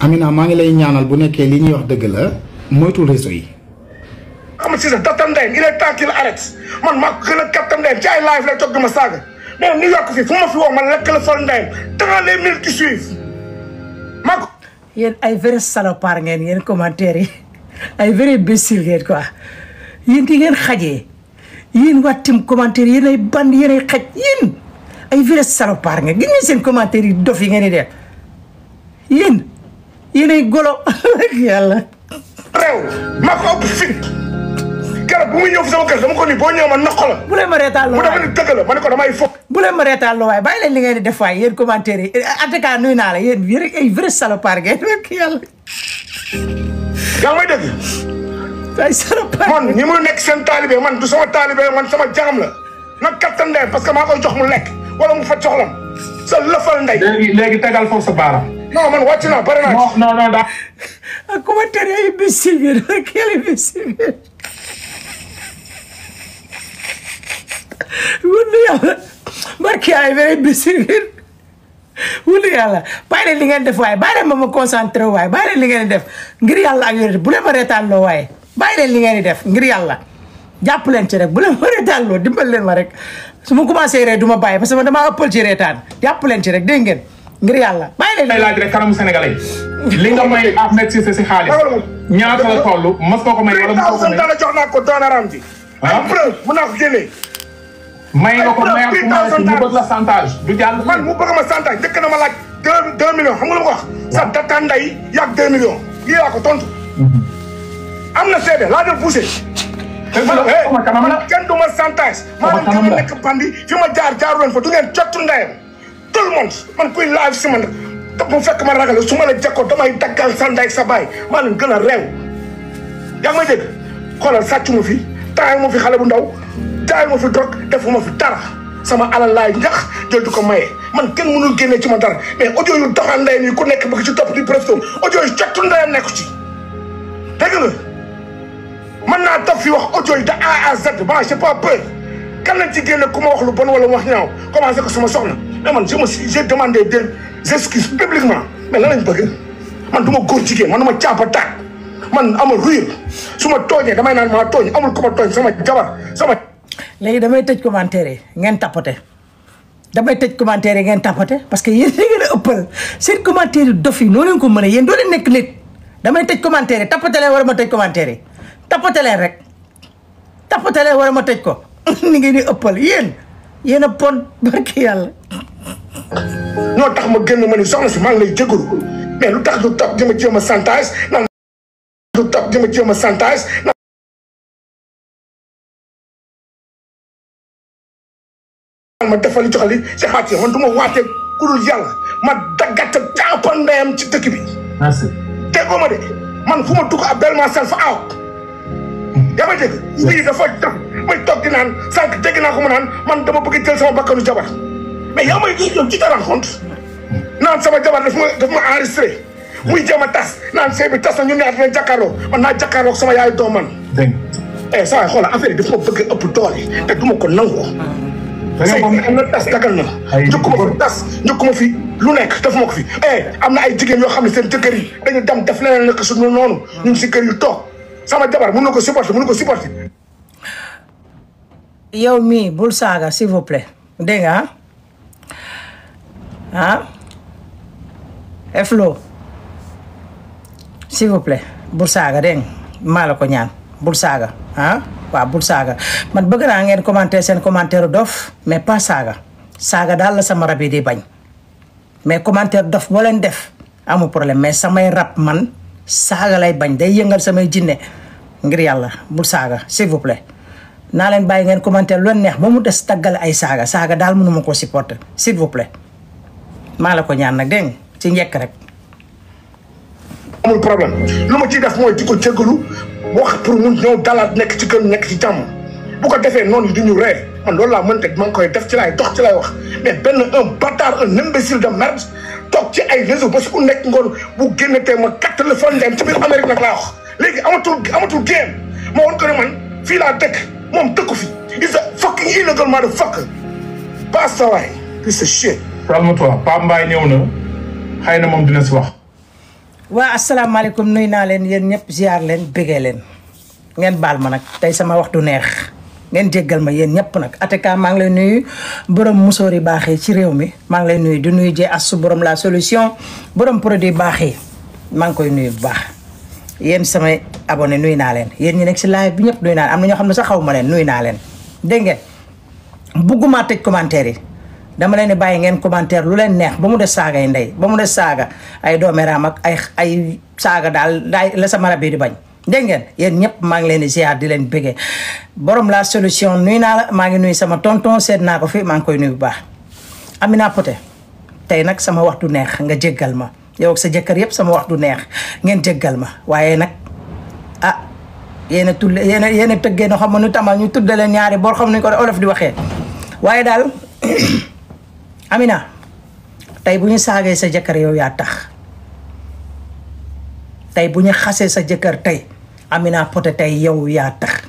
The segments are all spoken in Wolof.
Amina maa ngi lay ñaanal bu nekkee li ñuy wax dëgg la moytul réseau yi. Ama Cissé datam ndeyam il est temps qu'il arrête man maa ko gën a kattan ndeyam ci ay live lay toog di ma saaga mais New York fii fu ma fi woo man lekk la fal ndeyam dans les minutes qui suivent maa ko. yéen ay vrai salopard ngeen yéen commentaire yi ay vrai imbécile ngeen quoi yéen ki ngeen xajee yéen wattim commentaire yéen ay band yéen ay xaj yéen ay vrai salopard ngeen gis ngeen seen commentaire yi dof yi ngeen di def yéen ay golo rek yàlla. réew maa ko ëpp fit keroog bu muy ñëw fi sama kër dama ko ni boo ñëw ma naq la. bu leen ma reetaan loo waay bu demee dëgg la ma ne ko damay fo. bu leen ma reetaan loo waay bàyyi leen li ngeen di def waay yéen commentaire yi en tout cas nuyu naa la yéen ay vrai salopard ngeen rek yàlla. yaa ngi may dégg. ay salopard man ñi muy nekk seen taalibe man du sama taalibe man sama jaam la nag kattan ndey parce que maa koy jox mu lekk wala mu fa soxlam sa lëfal ndey. léegi tegal foofu sa baaraam. non man wàcc naa bari naa. non daa. ak commentaire yi imbécile bi rek yàlla imbécile bi. wut yàlla barki ay vrai imbécile bi wut yàlla bàyyi leen li ngeen def waaye bàyyi leen ma concentré waaye bàyyi leen li ngeen di def ngir yàlla ak yore bu leen ma reetaan loo waaye bàyyi leen li ngeen di def ngir yàlla jàpp leen ci rek bu leen ma reetaan loo dimbal leen ma rek su ma commencé ree du ma bàyyi parce que damaa ëppal ci reetaan jàpp leen ci rek dégg ngeen ngir yàlla bàyyi leen. may laaj rek kanamu sénégalais yi li nga may Ahmed Cissé si xaalis ñaata la toll mos nga ko may wala mos nga ko may. jox naa ko doonaram ji. ay preuve mën naa ko génnee. may nga ko mayal ku ma mu bëgg la chantage du jàll. man mu bëgg ma chantage dëkk na ma laaj 2 millions xam nga lu ma ko wax. sa data nday yàgg 2 millions lii laa ko tontu. am na seede laa def poussé. man kenn du ma chantage. maa dem gën a nekk bandi fi ma jaar leen fa du ngeen jottu ndeyam. tout le monde man kuy live si man mu fekk ma ragal su ma la jekkoo damay daggal sa ndey sa baay maa leen gën a réew. yaa ngi may dégg xoolal sàcc ma fi taay ma fi xale bu ndaw jaay ma fi drogue defuma fi dara sama alal laay njax jël du ko maye man kenn mënul génne ci ma dara mais audio yu doxal ndey nii ku nekk bëgg ci topp di profité audio yu jottu ndeyam nekku ci dégg nga mën naa topp fi wax audio yi de A à Z ba j'ai pas peur kan lañ ci génne ku ma wax lu bon wala wax ñaaw commencé ko sama soxna mais man j'ai demandé des excuses publiquement mais lan lañ bëgg man du ma góor jigéen man du ma caapa taat man amul ruyul su ma tooñee damay naan maa tooñ amul ku ma tooñ sama jabar sama. léegi damay tëj commentaire yi ngeen tapote damay tëj commentaire yi ngeen tapote parce que yéen da ngeen a ëppal seen commentaire yi dof yi noo leen ko mën a yéen doo leen nekk nit damay tëj commentaire yi tapote leen wala ma tëj commentaire yi tapote leen rek tapote leen wala ma tëj ko ni ngeen di ëppal yéen a pon barki yàlla. ñoo tax ma génn ma ni soxna si maa ngi lay jégalu mais lu tax du topp jëma jéem a chantage naan du topp jëma jéem a chantage naan ma defali joxali si xaati man du ma waatee ku dul yàlla ma daggate jàppa ndeyam ci dëkk bi. merci. déggoo ma de man fu ma dugg ab bel myself out. yaa ma dégg lii dafa def may toog di naan sànq dégg naa ko mu naan man dama bëgg jël sama bakkanu jabar mais yaa may yow ci dara compte naan sama jabar daf ma enregistré muy jéem a tas naan sëy bi tas na ñu ne at na jàkkaarloo man naa jàkkaarloo sama yaay doom man. dégg nga saa xoolal affaire yi daf ma bëgg ëpp doole te du ma ko nangu. sëy bi am na tas dagal na njëkkuma fi tas njëkkuma fi lu nekk def ma ko fi am na ay jigéen yoo xam ne seen jëkkër yi dañu dem def leneen nekk su noonu ñu ngi si kër yu toog sama jabar mën na ko supporter yow mii bul saaga s'il vous plaît dégg nga Flo s'il vous plaît bul saaga dégg nga maa la ko ñaan bul saaga waaw bul saaga man bëgg naa ngeen commenter seen commentaire dof mais pas saaga daal la sama rab yi di bañ mais commentaire dof boo leen def amul problème mais samay rab man saaga lay bañ day yëngal samay jinne ngir yàlla bul saaga s'il vous plaît naa leen bàyyi ngeen commenter lu leen neex ba mu des taggal ay saaga daal mënuma ko supporter s'il vous plaît maa la ko ñaan nag dégg nga ci njëkk rek. amul problème lu ma ciy def mooy di ko jégalu wax pour mun ñëw dalaat nekk ci kër nekk ci jàmm bu ko defee noonu yi du ñu ree man loolu laa mënta maa ngi koy def ci laay dox ci laay wax mais benn un bâtard un imbécile de merde toog ci ay réseau ba su ku nekk ngoon bu génnetee ma katt la fan ndem ci biir Amérique nag laa wax léegi amatul game ma woon ko ne man fii laa dëkk moom dëkku fi is a fucking illegal motherfucker pas sa waay piece of shit. calme-toi Pape Mbaye ñëw na xëy na moom dina si wax. waa asalaamaaleykum nuyu naa leen yéen ñëpp ziar leen bégee leen ngeen baal ma nag tey sama waxtu neex ngeen jéggal ma yéen ñëpp nag Ateka maa ngi lay nuyu borom musóor yi baax yi ci réew mi maa ngi lay nuyu di nuyu jee asu borom la solution borom produit baax yi maa ngi koy nuyu bu baax yéen samay abonné nuyu naa leen yéen ñi nekk si live bi ñëpp nuyu naa leen am na ñoo xam ne sax xaw ma leen nuyu naa leen dégg ngeen bugguma tëj commentaire yi dama leen di bàyyi ngeen commentaire lu leen neex ba mu des saaga yi ndey ba mu des saaga ay doomeeraam ak ay saaga daal la sama rab yi di bañ dégg ngeen yéen ñëpp maa ngi leen di ziar di leen bëggee borom la solution nuyu naa la maa ngi nuyu sama tonton seet naa ko fi maa ngi koy nuyu bu baax Amina Poté tey nag sama waxtu neex nga jéggal ma yow ak sa jëkkër yëpp sama waxtu neex ngeen jéggal ma waaye nag ah yéen a tudd yéen a tëggee no xam ma nu tamal ñu tuddaleen ñaari bor xam nañu ko olof di waxee waaye daal Amina tey bu ñu saagee sa jëkkër yow yaa tax tey bu ñu xasee sa jëkkër tey Amina Poté tey yow yaa tax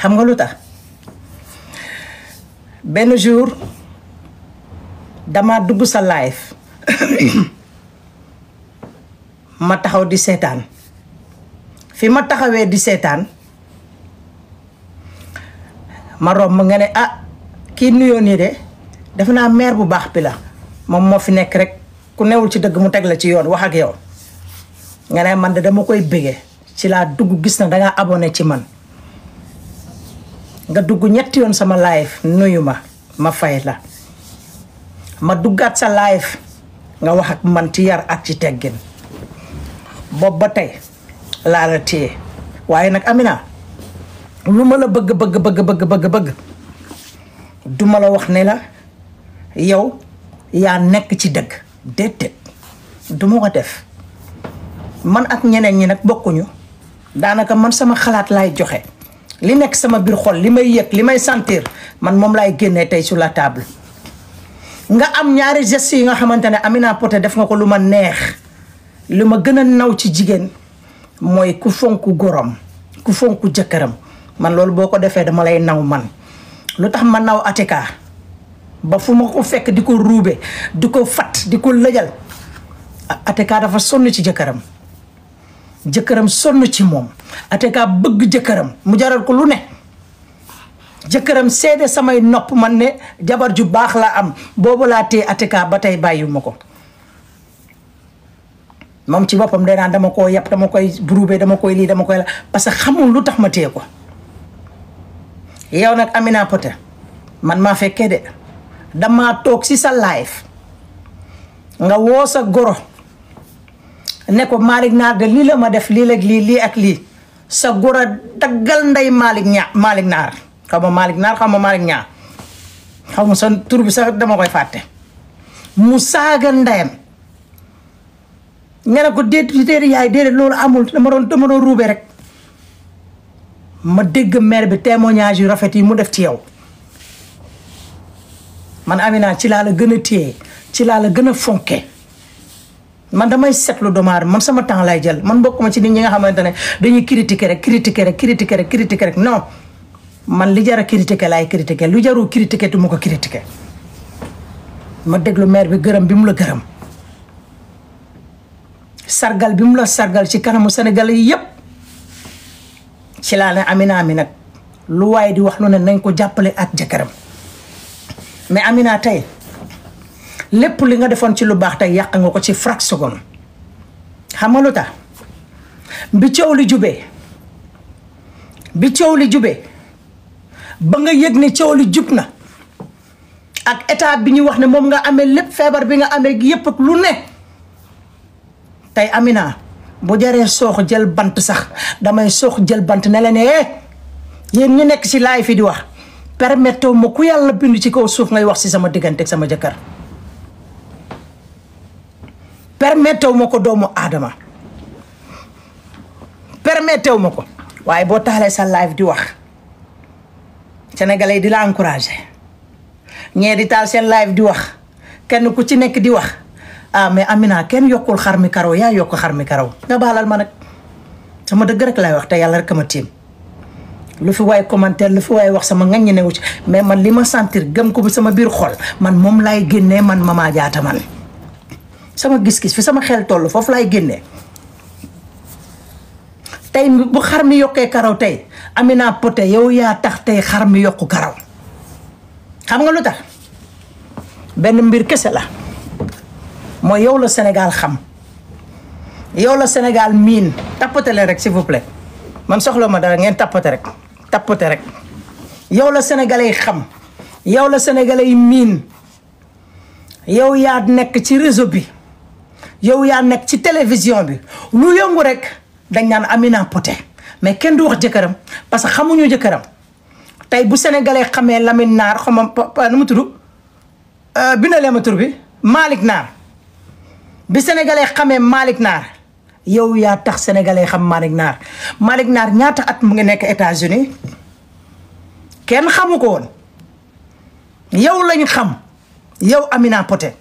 xam nga lu tax benn jour dama dugg sa live ma taxaw di seetaan fi ma taxawee di seetaan ma romb nga ne kii nuyoo nii de defe naa maire bu baax bi la moom moo fi nekk rek ku newul ci dëgg mu teg la ci yoon wax ak yow nga ne man de dama koy bége ci laa dugg gis na dangaa abonné ci man nga dugg ñetti yoon sama live nuyu ma fay la ma duggaat sa live nga wax ak man ci yar ak ci teggin boobu ba tey laa la téye waaye nag Amina lu ma la bëgg duma la wax ne la yow yaa nekk ci dëgg déedéet duma ko def man ak ñeneen ñi nag bokkuñu daanaka man sama xalaat laay joxe li nekk sama biir xol li may yëg li may sentir man moom laay génnee tey sur la table nga am ñaari gestes yi nga xamante ne Amina Poté def nga ko lu ma neex lu ma gën a naw ci jigéen mooy ku fonk gorom ku fonk jëkkëram man loolu boo ko defee dama lay naw man lu tax ma naw Ateka ba fu ma ko fekk di ko ruube di ko fat di ko lëjal Ateka dafa sonn ci jëkkëram sonn ci moom Ateka bëgg jëkkëram mu jaral ko lu ne jëkkëram seede samay nopp man ne jabar ju baax laa am boobu laa téye Ateka ba tey bàyyiwuma ko moom ci boppam day naan dama koo yàpp dama koy ruube dama koy lii dama koy la parce que xamul lu tax ma téye ko yow nag Amina Poté man maa fekkee de dama toog si sa live nga woo sa goro ne ko Malick Naar de lii la ma def lii ak lii sa goro daggal ndey Malick Naar xaw ma Malick Naar xaw ma Malick Naar xaw ma sa tur bi sax dama koy fàtte mu saaga ndeyam nga ne ko déedéet yaay déedéet loolu amul dama doon ruube rek ma dégg maire bi témoignage yu rafet yi mu def ci yow man Amina ci laa la gën a téye ci laa la gën a fonke man damay seetlu domaar man sama temps lay jël man bokkuma ci nit ñi nga xamante ne dañuy critiquer rek non man li jar a critiquer laay critiquer lu jarul critiquer du ma ko critiquer ma déglu maire bi gërëm bi mu la gërëm sargal bi mu la sargal ci kanamu Sénégalais yi yépp ci laa ne Amina mi nag lu waaye di wax lu ne nañ ko jàppale ak jëkkëram mais Amina tey lépp li nga defoon ci lu baax tey yàq nga ko ci fraction seconde xam nga lu tax bi coow li jubee ba nga yëg ne coow li jub na ak état bi ñu wax ne moom nga amee lépp feebar bi nga amee yépp ak lu ne tey Amina bu jaree soox jël bant sax damay soox jël bant ne la ne yéen ñu nekk ci laay fi di wax permettre ma ku yàlla bind ci kaw suuf ngay wax ci sama diggante ak sama jëkkër permettre ma ko doomu aadama permettre ma ko waaye boo taalee sa live di wax sénégalais di la encouragé ñee di taal seen live di wax kenn ku ci nekk di wax mais Amina kenn yokkul xar mi karaw yaa yokk xar mi karaw nga baalal ma nag sama dëgg rek laay wax te yàlla rek ma tiim lu fi waay commentaire lu fi waay wax sama ngañ newu ci mais man li ma sentir gëm ko bi sama biir xol man moom laay génnee man Mama Diatta man sama gis-gis fi sama xel toll foofu laay génnee tey bu xar mi yokkee karaw tey Amina Poté yow yaa tax tey xar mi yokku karaw xam nga lu tax benn mbir kese la mooy yow la Sénégal xam yow la Sénégal miin tapote leen rek s'il vous plaît man soxla ma dara ngeen tapote rek yow la sénégalais yi xam yow la sénégalais yi miin yow yaa nekk ci réseau bi yow yaa nekk ci télévision bi lu yëngu rek dañ naan Amina Poté mais kenn du wax jëkkëram parce que xamuñu jëkkëram tey bu sénégalais xamee Lamine Naar xamam nu mu tudd bindalee ma tur bi Malick Naar bi sénégalais xamee Malick Naar yow yaa tax sénégalais xam Malick Naar ñaata at mu ngi nekk États-Unis kenn xamu ko woon yow lañ xam yow Amina Poté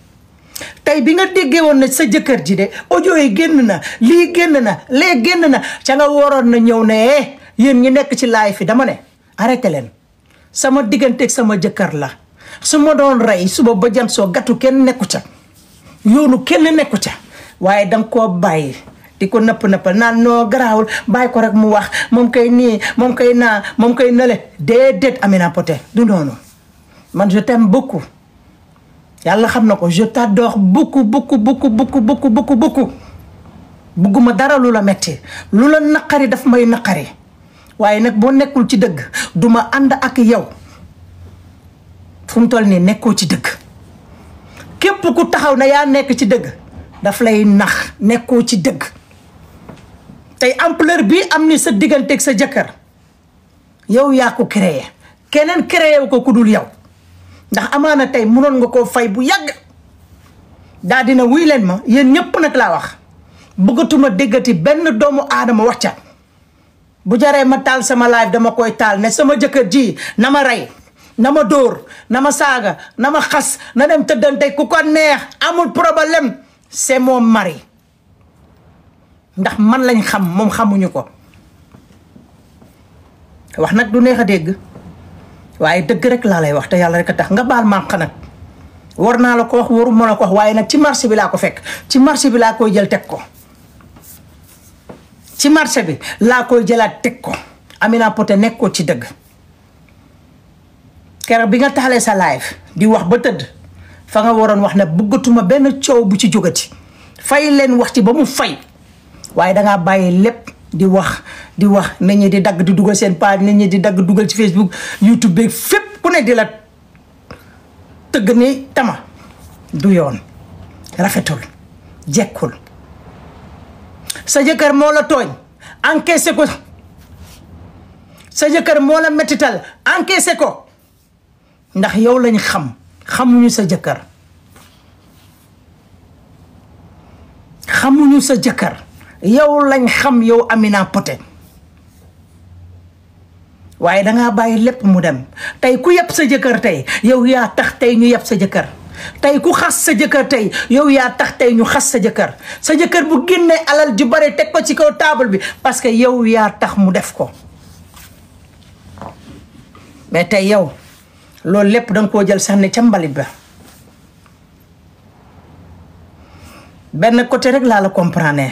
tey bi nga déggee woon na sa jëkkër ji de audio yi génn na lii génn na lee génn na ca nga waroon na ñëw ne yéen ñi nekk ci live fi dama ne arrêté leen sama digganteeg sama jëkkër la su ma doon rey suba ba jant soo gàttu kenn nekku ca yoonu kenn nekku ca waaye danga koo bàyyi di ko nëpp naan noo garaawul bàyyi ko rek mu wax moom koy nii moom koy naa moom koy nale déedéet Amina Poté du noonu man je t'aime beaucoup yàlla xam na ko je t'adore beaucoup bugguma dara lu la metti lu la naqari daf may naqari waaye nag boo nekkul ci dëgg duma ànd ak yow fu mu toll nii nekkoo ci dëgg képp ku taxaw na yaa nekk ci dëgg daf lay nax nekkoo ci dëgg tey ampleur bi am ni sa digganteeg sa jëkkër yow yaa ko créé keneen créé wu ko ku dul yow ndax amaana tey mënoon nga koo fay bu yàgg daa dina wuy leen ma yéen ñëpp nag laa wax bëggatuma déggati benn doomu aadama wax ca bu jaree ma taal sama live dama koy taal ne sama jëkkër ji na ma rey na ma dóor na ma saaga na ma xas na dem tëddante ku ko neex amul problème c'est mon mari ndax man lañ xam moom xamuñu ko wax nag du neex a dégg waaye dëgg rek laa lay wax te yàlla rek a tax nga baal mànq nag war naa la ko wax waru mën a ko wax waaye nag ci marché bi laa ko fekk ci marché bi laa koy jël teg ko ci marché bi laa koy jëlaat teg ko Amina Poté nekkoo ci dëgg keroog bi nga taxalee sa live di wax ba tëdd fa nga waroon wax ne bëggatuma benn coow bu ci jógati fay leen wax ci ba mu fay waaye dangaa bàyyi lépp di wax nit ñi di dagg di dugal seen page nit ñi di dagg dugal ci Facebook YouTube beeg fépp ku ne di la tëgg ni tama du yoon rafetul jekkul sa jëkkër moo la tooñ encaissé ko sa jëkkër moo la mettital encaissé ko ndax yow lañ xamuñu sa jëkkër xamuñu sa jëkkër yow lañ xam yow Amina Poté waaye dangaa bàyyi lépp mu dem tey ku yeb sa jëkkër tey yow yaa tax tey ñu yeb sa jëkkër tey ku xas sa jëkkër tey yow yaa tax tey ñu xas sa jëkkër bu génnee alal ju bare teg ko ci kaw table bi parce que yow yaa tax mu def ko mais tey yow loolu lépp danga koo jël sànni ca mbalit ba benn côté rek laa la comprendre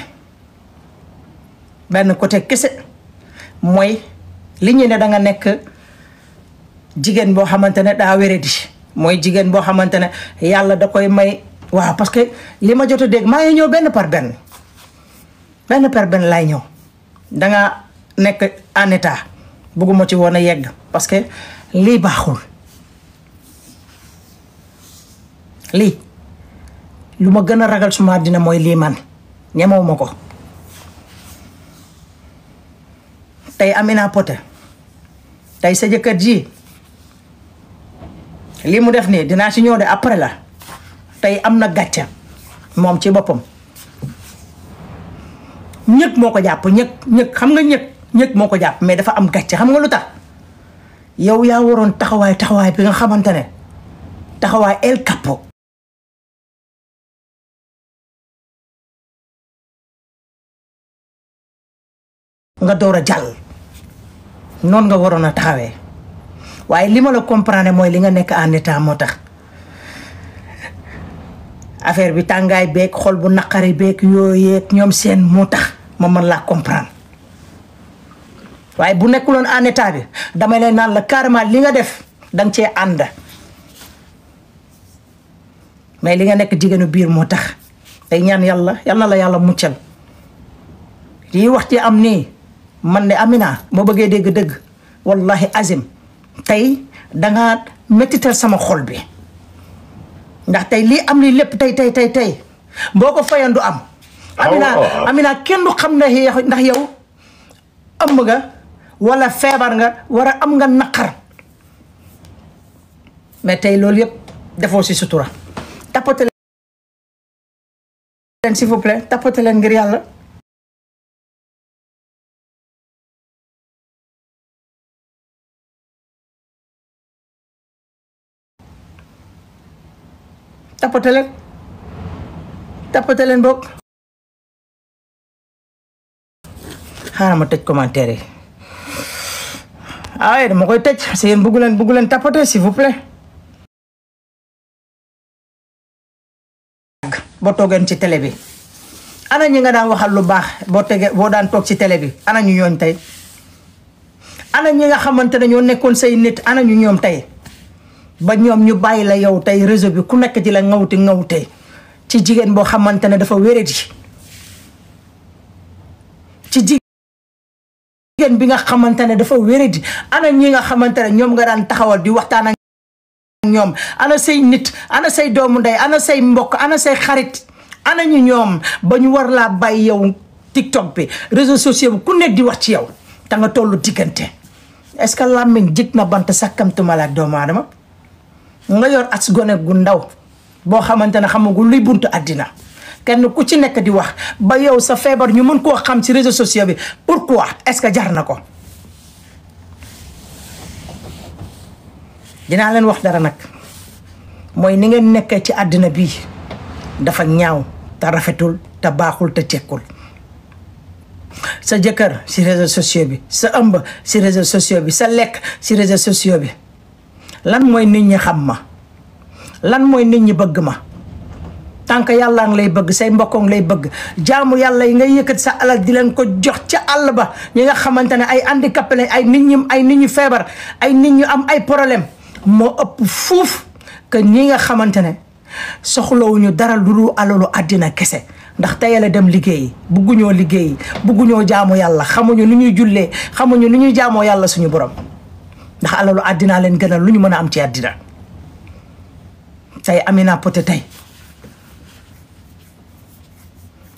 benn côté kese mooy li ñu ne da nga nekk jigéen boo xamante ne daa wéradi mooy jigéen boo xamante ne yàlla da koy may waaw parce que li ma jot a dégg maa ngi ñëw benn par benn laay ñëw danga nekk en état bëgguma ci woon a yegg parce que lii baaxul lii lu ma gën a ragal suma àddina mooy lii man ñemewu ma ko tey Amina Poté tey sa jëkkër ji lii mu def nii dinaa ci ñëw de après la tey am na gàcca moom ci boppam ñëg moo ko jàpp ñëg xam nga ñëg moo ko jàpp mais dafa am gàcca xam nga lu tax yow yaa waroon taxawaay bi nga xamante ne taxawaay El Capo nga door a jàll noonu nga waroon a taxawee waaye li ma la comprendre mooy li nga nekk en état moo tax affaire bi tàngaay beeg xol bu naqari beeg yooyu ñoom seen moo tax ma mën laa comprendre waaye bu nekkuloon en état bi dama lay naan la carrément li nga def danga cee ànd mais li nga nekk jigéenu biir moo tax tey ñaan yàlla yal na la yàlla muccal lii wax ci am nii man de Amina moo bëggee dégg dëgg wallahi azim tey danga mettital sama xol bi ndax tey lii am li lépp tey boo ko fayan du am Amina kenn du xam ne ndax yow ëmb nga wala feebar nga war a am nga naqar mais tey loolu yëpp defoo si sutura tapote leen s'il vous plaît tapote leen ngir yàlla tapote leen bokk xaaral ma tëj commentaire yi ay dama koy tëj parce que yéen bëggu leen tapote s'il vous plaît boo toogeen ci télé bi ana ñi nga daan waxal lu baax boo daan toog ci télé bi ana ñu ñooñ tey ana ñi nga xamante ne ñoo nekkoon say nit ana ñu ñoom tey ba ñoom ñu bàyyi la yow tey réseau bi ku nekk ci la ngawte ci jigéen boo xamante ne dafa wéradi ci jigéen bi nga xamante ne dafa wéradi ana ñi nga xamante ne ñoom nga daan taxawal di waxtaan ak ñoom ana say nit ana say doomu ndey ana say mbokk ana say xarit ana ñu ñoom ba ñu war laa bàyyi yow TikTok bi réseaux sociaux bi ku nekk di wax ci yow te nga tollu diggante est-ce que làmmiñ jig na bant sakkamtuma la ak doomu aadama nga yor as gone gu ndaw boo xamante ne xamagul luy buntu àddina kenn ku ci nekk di wax ba yow sa feebar ñu mën koo xam ci réseaux sociaux bi pourquoi est-ce que jar na ko dinaa leen wax dara nag mooy ni ngeen nekkee ci àddina bi dafa ñaaw te rafetul te baaxul te cekkul sa jëkkër ci réseaux sociaux bi sa ëmb ci réseaux sociaux bi sa lekk ci réseaux sociaux bi lan mooy nit ñi xam ma lan mooy nit ñi bëgg ma tant que yàlla ngi lay bëgg say mbokkoong lay bëgg jaamu yàlla yi ngay yëkkat sa alal di leen ko jox ca àll ba ñi nga xamante ne ay handicapé lañ ay nit ñi feebar ay nit ñu am ay problème moo ëpp fuuf que ñi nga xamante ne soxlawuñu dara lu dul alalu àddina kese ndax tey la dem liggéeyi bugguñoo liggéeyi bugguñoo jaamu yàlla xamuñu nu ñuy jullee xamuñu nu ñuy jaamoo yàlla suñu borom ndax alalu àddina leen gënal lu ñu mën a am ci àddina tey Amina Poté tey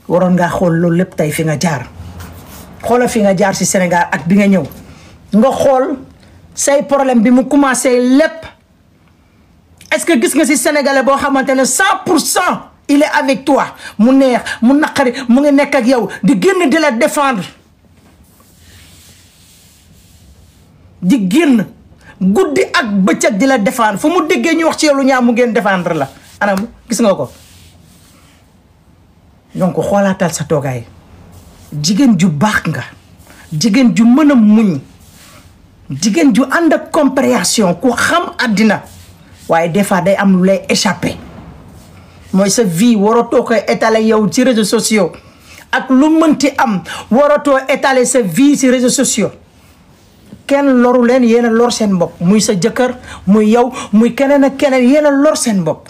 waroon ngaa xool loolu lépp tey fi nga jaar xoola fi nga jaar ci Sénégal ak bi nga ñëw nga xool say problème bi mu commencé lépp est-ce que gis nga ci Sénégalais boo xamante ne 100% il est avec toi mu neex mu naqari mu ngi nekk ak yow di génn di la défendre di génn guddi ak bëccëg di la défendre fu mu déggee ñu wax ci yow lu ñaaw mu ngeen défendre la anam gis nga ko donc xoolaatal sa toogaay jigéen ju baax nga jigéen ju mën a muñ jigéen ju ànd ak compréhension ku xam àddina waaye des fois day am lu lay échappé mooy sa vie waratoo koy étaler yow ci réseaux sociaux ak lu mënti am waratoo étaler sa vie ci réseaux sociaux kenn loru leen yéen a lor seen bopp muy sa jëkkër muy yow muy keneen ak keneen yéen a lor seen bopp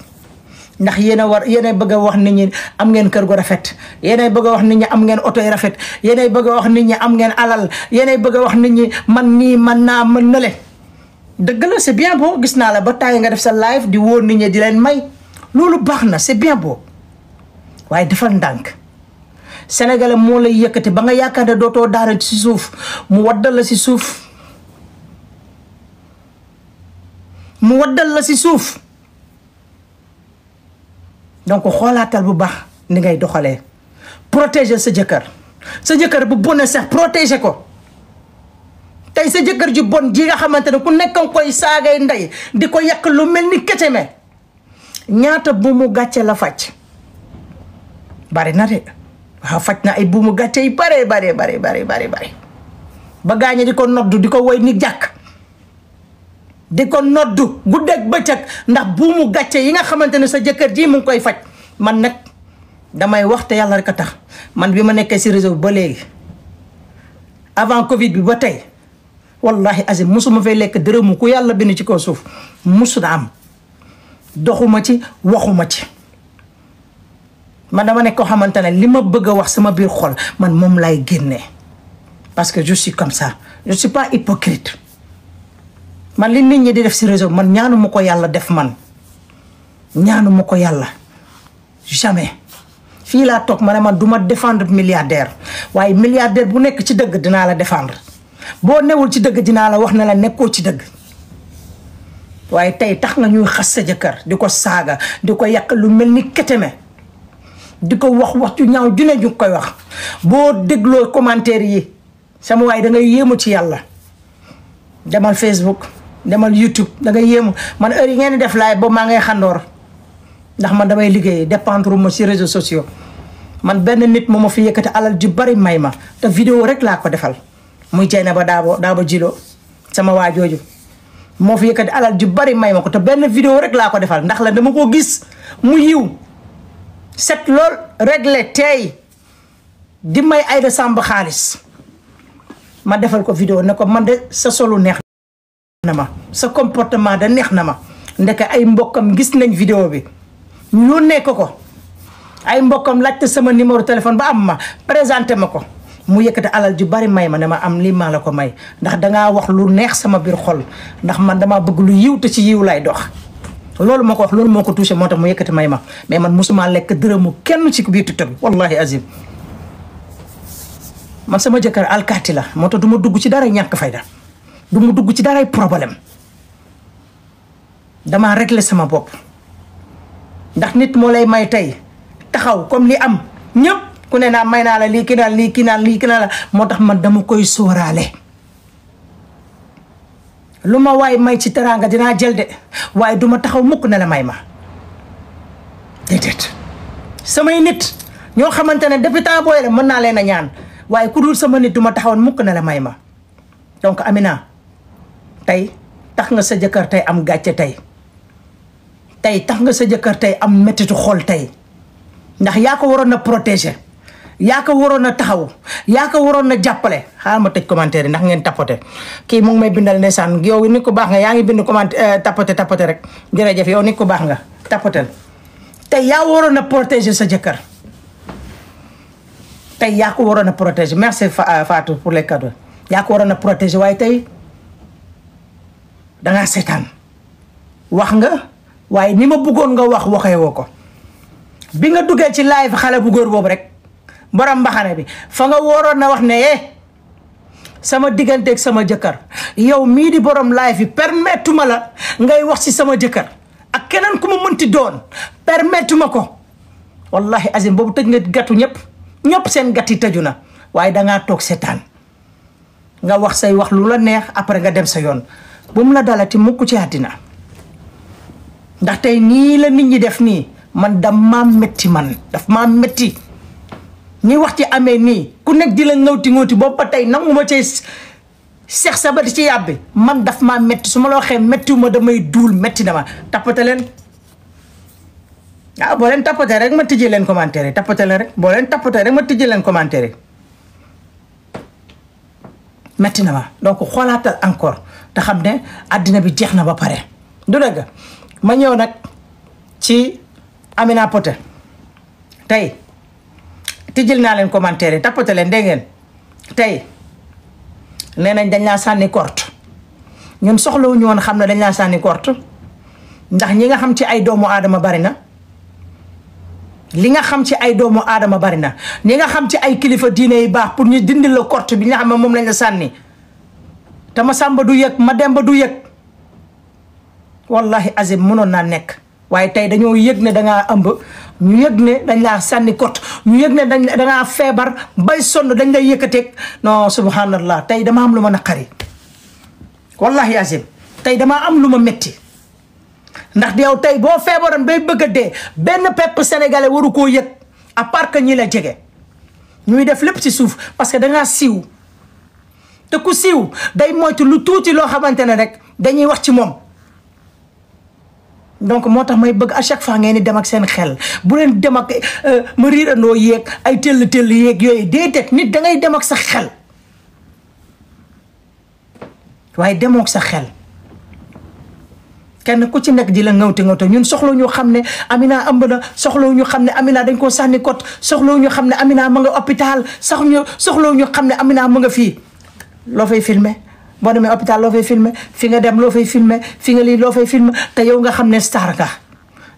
ndax yéen a bëgg a wax nit ñi am ngeen kër gu rafet yéen a bëgg a wax nit ñi am ngeen oto yu rafet yéen a bëgg a wax nit ñi am ngeen alal yéen a bëgg a wax nit ñi man nii man naa mën na le dëgg la c'est bien beau gis naa la ba tàyyi nga def sa live di wóor nit ñi di leen may loolu baax na c'est bien beau waaye defal ndànk Sénégalais moo lay yëkkati ba nga yaakaar ne dootoo daara ci suuf mu waddal la ci suuf mu waddal la ci suuf donc xoolaatal bu baax ni ngay doxalee protéger sa jëkkër bu bonee sax protéger ko tey sa jëkkër ji bon ji nga xamante ne ku nekkoon koy saagay ndey di ko yàq lu mel ni keteme ñaata buumu gàcce la faj bari na de waaw faj na ay buumu gàcce yi bare ba gaañe di ko noddu di ko woy ni jàkk di ko noddu guddeeg bëccëg ndax buumu gàcce yi nga xamante ne sa jëkkër ji mu ngi koy faj man nag damay wax te yàlla rek a tax man bi ma nekkee si réseau bi ba léegi avant Covid bi ba tey wallahi azim musuma fay lekk dërëmu ku yàlla bind ci kaw suuf musu na am doxuma ci waxuma ci man dama nekk koo xamante ne li ma bëgg a wax sama biir xol man moom lay génnee parce que je suis comme ça je suis pas hypocrite man li nit ñi di def si réseau man ñaanuma ko yàlla def man ñaanuma ko yàlla jamais fii laa toog ma ne man du ma défendre milliardaire waaye milliardaire bu nekk ci dëgg dinaa la défendre boo newul ci dëgg dinaa la wax ne la nekkoo ci dëgg waaye tey tax nga ñuy xas sa jëkkër di ko saaga di ko yàq lu mel ni keteme di ko wax ju ñaaw ju ne ñu koy wax boo dégloo commentaire yi sama waay da ngay yéemu ci yàlla demal Facebook demal YouTube da ngay yéemu man heure yi ngeen di def laay boobu maa ngay xandoor ndax man damay liggéey dépendre ma ci réseaux sociaux man benn nit moo ma fi yëkkati alal ju bari may ma te vidéo rek laa ko defal muy Dieynaba Daabo Djilo sama waa jooju moo fi yëkkati alal ju bari may ma ko te benn vidéo rek laa ko defal ndax la dama ko gis mu yiw set lool réglé tey di may Aïda Samb xaalis ma defal ko vidéo ne ko man de sa solu neex na ma sa comportement da neex na ma ndeke ay mbokkam gis nañ vidéo bi ñu yónnee ko ay mbokkam laajte sama numéro téléphone ba am ma présenté ma ko mu yëkkati alal ju bari may ma ne ma am lii maa la ko may ndax dangaa wax lu neex sama biir xol ndax man damaa bëgg lu yiw te ci yiw lay dox loolu moo ko wax loolu moo ko touché moo tax mu yëkkati may ma mais man mosuma lekk dërëmu kenn ci biir TikTok bi wallahi azim man sama jëkkër alkaati la moo tax du ma dugg ci dara ñàkk fayda du ma dugg ci daray problème damaa réglé sama bopp ndax nit moo lay may tey taxaw comme li am ñëpp ku ne naa may naa la lii ki naan lii ki naan lii ki naan la moo tax man dama koy sóoraale lu ma waay may ci teraanga dinaa jël de waaye duma taxaw mukk ne la may ma déedéet samay nit ñoo xamante ne depuis temps booy la mën naa leen a ñaan waaye ku dul sama nit duma taxawoon mukk ne la may ma donc Amina tey tax nga sa jëkkër tey am gàcce tey tax nga sa jëkkër tey am mettitu xol tey ndax yaa ko waroon na protéger yaa ko waroon na taxaw yaa ko waroon na jàppale xaaral ma tëj commentaire yi ndax ngeen tapote kii mu ngi may bindal ndeysaan yow nit ko baax nga yaa ngi bind commentaire tapote rek jërëjëf yow nit ko baax nga tapotel tey yaa waroon na protéger sa jëkkër tey yaa ko waroon a protéger merci Fatou pour les cadeaux yaa ko waroon a protéger waaye tey dangaa seetaan wax nga waaye ni ma bëggoon nga waxee woo ko bi nga duggee ci live xale bu góor boobu rek borom mbaxane bi fa nga waroon na wax ne sama digganteeg sama jëkkër yow mii di borom live yi permettre ma la ngay wax ci sama jëkkër ak keneen ku ma mënti doon permettre ma ko wallahi azim boobu tëj nga gàttu ñëpp seen gàtt yi tëju na waaye dangaa toog seetaan nga wax say wax lu la neex après nga dem sa yoon bu mu la dalati mukk ci àddina ndax tey nii la nit ñi def nii man daf maa métti ñi wax ci amee nii ku nekk di la ngawti boobu ba tey nangu ma cay seex sabati ci yàbbi man daf maa métti su ma la waxee méttiwu ma damay duul métti na ma tappate leen boo leen tappatee rek ma tijji leen commentaire yi tappate leen rek boo leen tappatee rek ma tijji leen commentaire yi métti na ma donc xoolaatal encore te xam ne àddina bi jeex na ba pare du dëgg ma ñëw nag ci Amina Poté tey tijjil naa leen commentaire yi tappate leen dégg ngeen tey nee nañ dañ laa sànni korte ñun soxlawuñu woon xam ne dañ laa sànni korte ndax ñi nga xam ci ay doomu aadama bari na li nga xam ci ay doomu aadama bari na ñi nga xam ci ay kilifa diine yi baax pour ñu dindi la korte bi nga xam ne moom lañ la sànni te ma sàmba du yëg ma demba du yëg wallahi azim mënoon naa nekk waaye tey dañoo yëg ne dangaa ëmb ñu yëg ne dañ laa sànni kot ñu yëg ne dangaa feebar bay sonn dañ lay yëkkateeg non subhanallah tey dama am lu ma naqari wallahi azim tey damaa am lu ma metti ndax yow tey boo feebaroon bay bëgg a dee benn pepp sénégalais waru koo yëg à part que ñi la jege ñuy def lépp ci suuf parce que dangaa siiw te ku siiw day moytu lu tuuti loo xamante ne rek dañuy wax ci moom donc moo tax may bëgg à chaque fois ngeen di dem ak seen xel bu leen dem ak ma riirandoo yeeg ay tell yeeg yooyu déedéet nit da ngay dem ak sa xel waaye demoo ak sa xel kenn ku ci nekk di la ngawte ñun soxla ñu xam ne Amina ëmb na soxla ñu xam ne Amina dañ koo sànni kot soxla ñu xam ne Amina ma nga hôpital soxla ñu xam ne Amina ma nga fii loo fay filmer boo demee hôpital loo fay filmer fi nga dem loo fay filmer fi nga lii loo fay filmer te yow nga xam ne star nga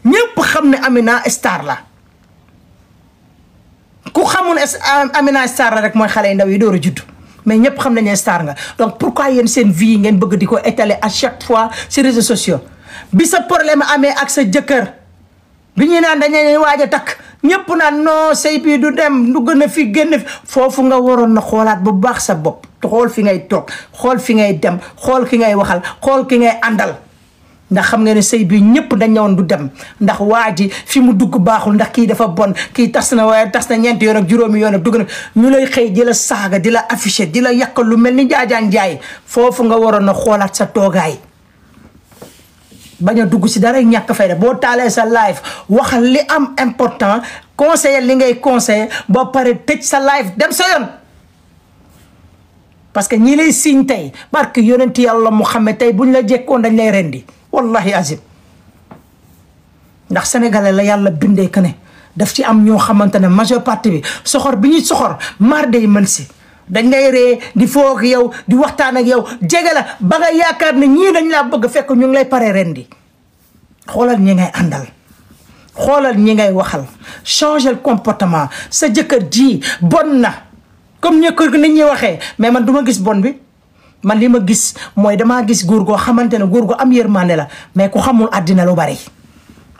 ñëpp xam ne Amina star la ku xamul Amina star la rek mooy xale yu ndaw yi door a judd mais ñëpp xam nañ ne star nga donc pourquoi yéen seen vie ngeen bëgg di ko étaler à chaque fois sur réseaux sociaux bi sa problème amee ak sa jëkkër bi ñuy naan dañuy waaj a takk ñëpp naan non sëy bi du dem du gën a fi génn foofu nga waroon na xoolaat bu baax sa bopp xool fi ngay toog xool fi ngay dem xool ki ngay waxal xool ki ngay àndal ndax xam nga ne sëy bi ñëpp dañ ñëwoon du dem ndax waa ji fi mu dugg baaxul ndax kii dafa bon kii tas na waaye tas na ñeenti yoon ak juróomi yoon ak dugg na ñu lay xëy di la saaga di la affiché di la yàq lu mel ni jaajaan jaay foofu nga waroon na xoolaat sa toogaay bañ a dugg si dara ñàkk fayda boo taalee sa live waxal li am important conseiller li ngay conseiller ba pare tëj sa live dem sa yoon parce que ñi lay siñ tey barke yonent yàlla Muhammad tey buñ la jekkoon dañ lay rendi wallahi azim ndax sénégalais la yàlla bindee que ne daf ci am ñoo xamante ne majeure partie bi soxor bi ñuy soxor maar day mën si dañ ngay ree di foog yow di waxtaan ak yow jege la ba nga yaakaar ne ñii dañ laa bëgg fekk ñu ngi lay pare rendi xoolal ñi ngay àndal xoolal ñi ngay waxal changer comportement sa jëkkër ji bon na comme ñi ko nit ñi waxee mais man du ma gis bon bi man li ma gis mooy damaa gis góor goo xamante ne góor gu am yërmande la mais ku xamul àddina lu bari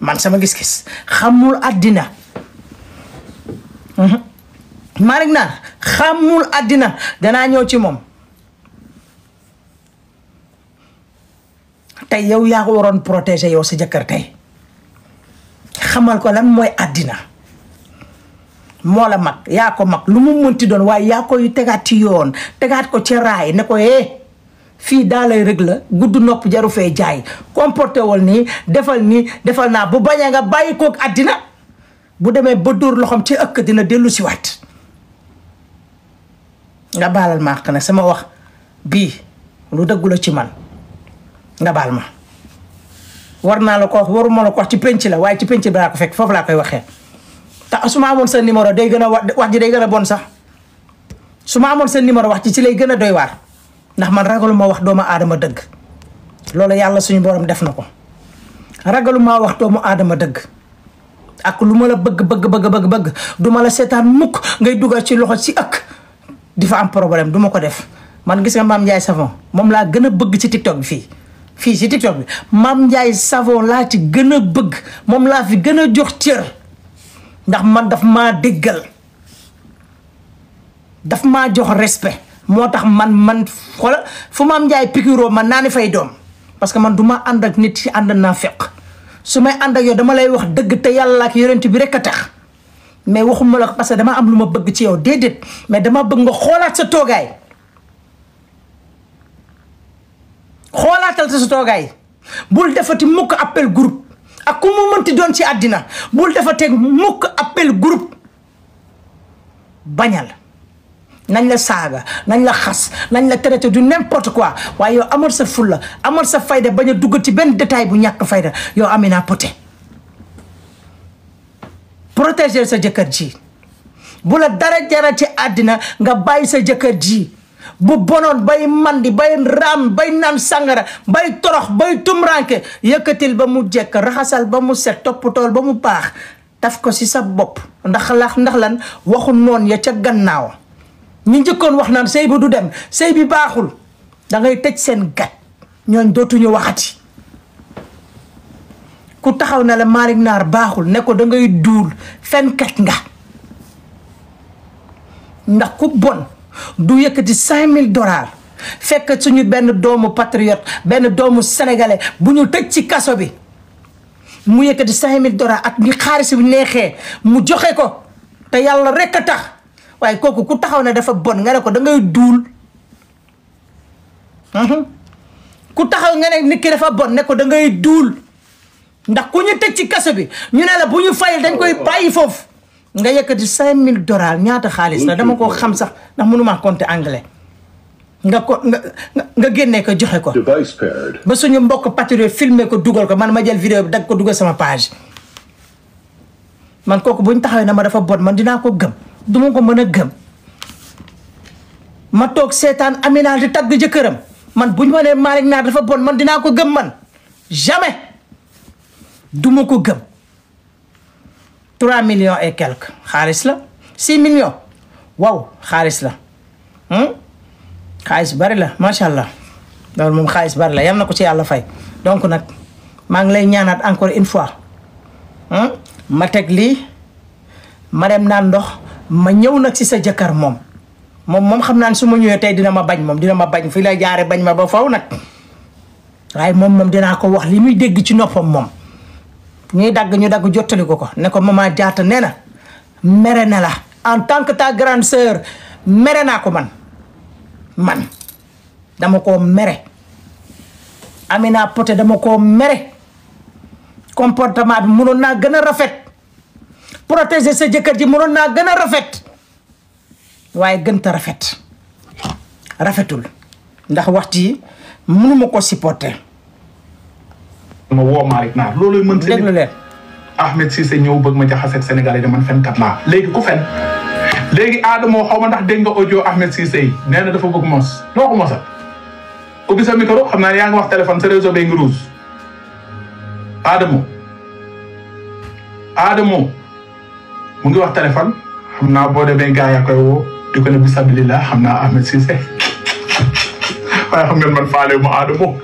man sama gis-gis xamul àddina Malick Nar xamul àddina danaa ñëw ci moom tey yow yaa ko waroon protéger yow sa jëkkër tey xamal ko lan mooy àddina moo la mag yaa ko mag lu mu mënti doon waaye yaa koy tegaat ci yoon tegaat ko ci raay ne ko fii daa lay rëg la gudd nopp jaru fee jaay comporté wal nii defal naa bu bañee nga bàyyi kook àddina bu demee ba dóor loxoom ci ëkk dina dellu si waat nga baalal ma àq nag sama wax bii lu dëggu la ci man nga baal ma war naa la ko wax waruma la ko wax ci penc la waaye ci penc bi laa ko fekk foofu laa koy waxee te su ma amoon sa numéro day gën a wax ji day gën a bon sax su ma amoon sa numéro wax ji ci lay gën a doy waar ndax man ragaluma wax doomu aadama dëgg loolu yàlla suñu borom def na ko ragaluma wax doomu aadama dëgg ak lu ma la bëgg du ma la seetaan mukk ngay dugal ci loxo ci ëkk di fa am problème du ma ko def man gis nga Mame Ndiaye Savon moom laa gën a bëgg ci TikTok bi fii ci TikTok bi Mame Ndiaye Savon laa ci gën a bëgg moom laa fi gën a jox cër ndax man daf maa déggal daf maa jox respect moo tax man xoolal fu Mame Ndiaye pikiroo man naa ni fay doom parce que man du ma ànd ak nit ci ànd naa fekk su may ànd ak yow dama lay wax dëgg te yàlla ak yonent bi rek a tax mais waxuma la parce que dama am lu ma bëgg ci yow déedéet mais dama bëgg nga xoolaat sa toogaay xoolaatal sa toogaay bul defati mukk appel groupe ak ku mu mënti doon ci àddina bul defati mukk appel groupe bañal nañ la saaga nañ la xas nañ la traité du n'importe quoi waaye yow amal sa fulla amal sa fayda bañ a dugg ci benn détail bu ñàkk fayda yow Amina Poté protéger sa jëkkër ji bu la dara jara ci àddina nga bàyyi sa jëkkër ji bu bonoon bay mandi bay raam bay naan sangara bay torox bay tumranke yëkkatil ba mu jekk raxasal ba mu set toppatool ba mu baax taf ko si sa bopp ndax lan waxu noon ya ca gannaaw ñi njëkkoon wax naan sëy bi du dem sëy bi baaxul da ngay tëj seen gat ñooñ dootuñu waxati ku taxaw na la Malick Nar baaxul ne ko da ngay duul fenkat nga ndax ku bon du yëkkati $5000 fekk suñu benn doomu patriote benn doomu sénégalais bu ñu tëj ci kaso bi mu yëkkati $5000 ak ni xaalis bi neexee mu joxe ko te yàlla rek a tax waaye kooku ku taxaw ne dafa bon nga ne ko da ngay duul ku taxaw nga ne nit ki dafa bon ne ko da ngay duul ndax ku ñu tëj ci kaso bi ñu ne la bu ñu fayal dañ koy bàyyi foofu nga yëkkati $5000 ñaata xaalis la dama ko xam sax ndax mënumaa compter anglais nga génnee ko joxe ko ba suñu mbokk patriote filmer ko dugal ko man ma jël vidéo bi dag ko dugal sama page man kooku buñ taxawee na ma dafa bon man dinaa ko gëm duma ko mën a gëm ma toog seetaan Amina di tagg jëkkëram man buñ ma nee Malick Naar dafa bon man dinaa ko gëm man jamais duma ko gëm 3 millions et quelques xaalis la 6 millions waaw xaalis la xaalis bari la macha allah loolu moom xaalis bari la yal na ko ci yàlla fay donc nag maa ngi lay ñaanaat encore une fois ma teg lii ma dem naan ndox ma ñëw nag si sa jëkkër moom xam naa ne su ma ñëwee tey dina ma bañ moom dina ma bañ fii lay jaare bañ ma ba faw nag waaye moom dinaa ko wax li muy dégg ci noppam moom ñu dagg jottali ko ne ko Mama Diatta nee na mere na la en tant que ta grande sœur mere naa ko man dama koo mere Amina Poté dama koo mere comportement bi mënoon naa gën a rafet protéger sa jëkkër ji mënoon naa gën a rafet waaye gënta rafetul ndax waxtu yi mënuma ko supporter. ma woo Malick Naar loolu mën si déglu leen Ahmed Cissé ñëw bëgg ma jaxaseeg Sénégalais de man fenkat laa léegi ku fen léegi Adamo xaw ma ndax dégg nga audio Ahmed Cissé yi nee na dafa bëgg mos noo ko mosal ubbi sa micro xam naa yaa ngi wax téléphone sa réseau bee ngi rouge Adamo mu ngi wax téléphone xam naa boo demee gars yaa koy woo di ko ne bisabilillah xam naa Ahmed Cissé waaye xam ngeen man faale ma Adamo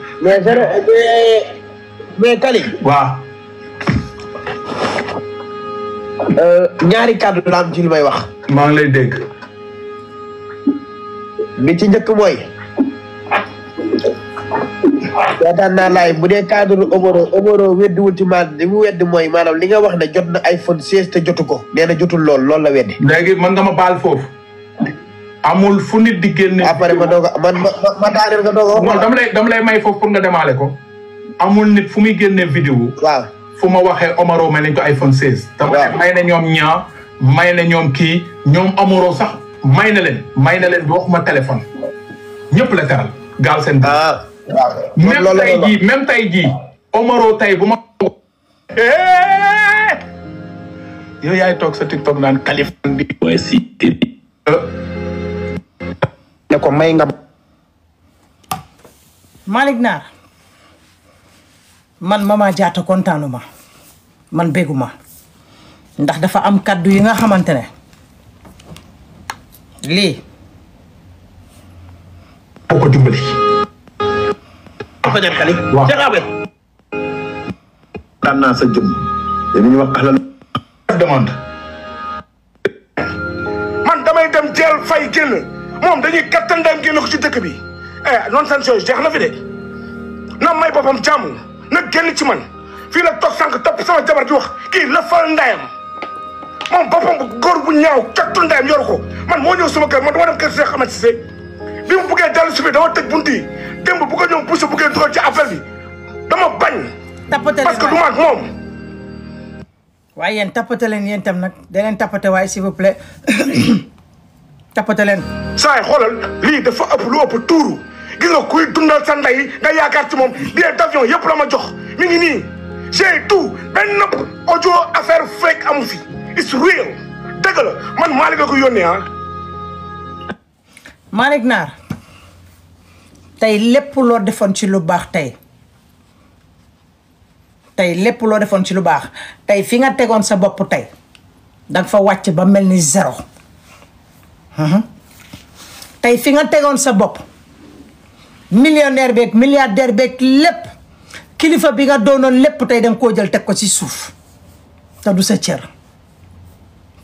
mais Kali. waaw. ñaari kàddu la am ci li may wax. maa ngi lay dégg. bi ci njëkk mooy. yaakaar naa laay bu dee cadre Omaro weddiwul ci maanaam li mu weddi mooy maanaam li nga wax ne jot na iPhone 16 te jotu ko. nee na jotul loolu la weddi. léegi man nga ma baal foofu. amul fu nit di génne. après ma doog a ma daaneel nga doog a wax. non dama lay may foofu pour nga demaale ko. amul nit fu muy génnee vidéo. waaw fu ma waxee Omaro may nañ ko iPhone 16. waaw may na ñoom ñaa may na ñoom kii ñoom Omaro sax may na leen bi waxuma téléphone ñëpp la teral gaal seen. waaw même tey jii Omaro tey bu ma. yow yaay toog sa TikTok naan Kaliphone di. waaye si. ne ko may nga. Malick Naar. man Mama Diatta kontaanuma man béguma ndax dafa am kaddu yi nga xamante ne lii boo ko dimbali. dafa dem Kali. waaw daan naa sa jëm. dañuy wax alal. demande. man damay dem jël fay génn moom dañuy kattan dem génn ko ci dëkk bi noonu seen chose jeex na fi de na may boppam jàmm. na génn ci man fii la toog sànq topp sama jabar di wax kii la fal ndayam moom boppam bu góor bu ñaaw kattu ndayam yoru ko man moo ñëw sama kër man dama dem kër Cheikh Ahmed Cissé bi mu buggee dellu si bi dama tëj bunt yi démb bu ko ñoom poussé buggee dugal ci appel bi dama bañ parce que du ma ak moom waaye yéen tappate leen yéen tam nag da leen tappate waaye s'il vous plaît tappate leen saa yi xoolal lii dafa ëpp lu ëpp tuuru gis nga kuy dundal sa ndey nga yaakaar ci moom billet d'avion yëpp la ma jox mi ngi nii j'ai tout benn audio affaire fake amu fi it's real dëgg la man Malick la ko yónnee Malick Naar tey lépp loo defoon ci lu baax tey lépp loo defoon ci lu baax tey fi nga tegoon sa bopp tey danga fa wàcc ba mel ni zéro tey fi nga tegoon sa bopp millionnaire beeg milliardaire beeg lépp kilifa bi nga doonoon lépp tey danga koo jël teg ko ci suuf te du sa cër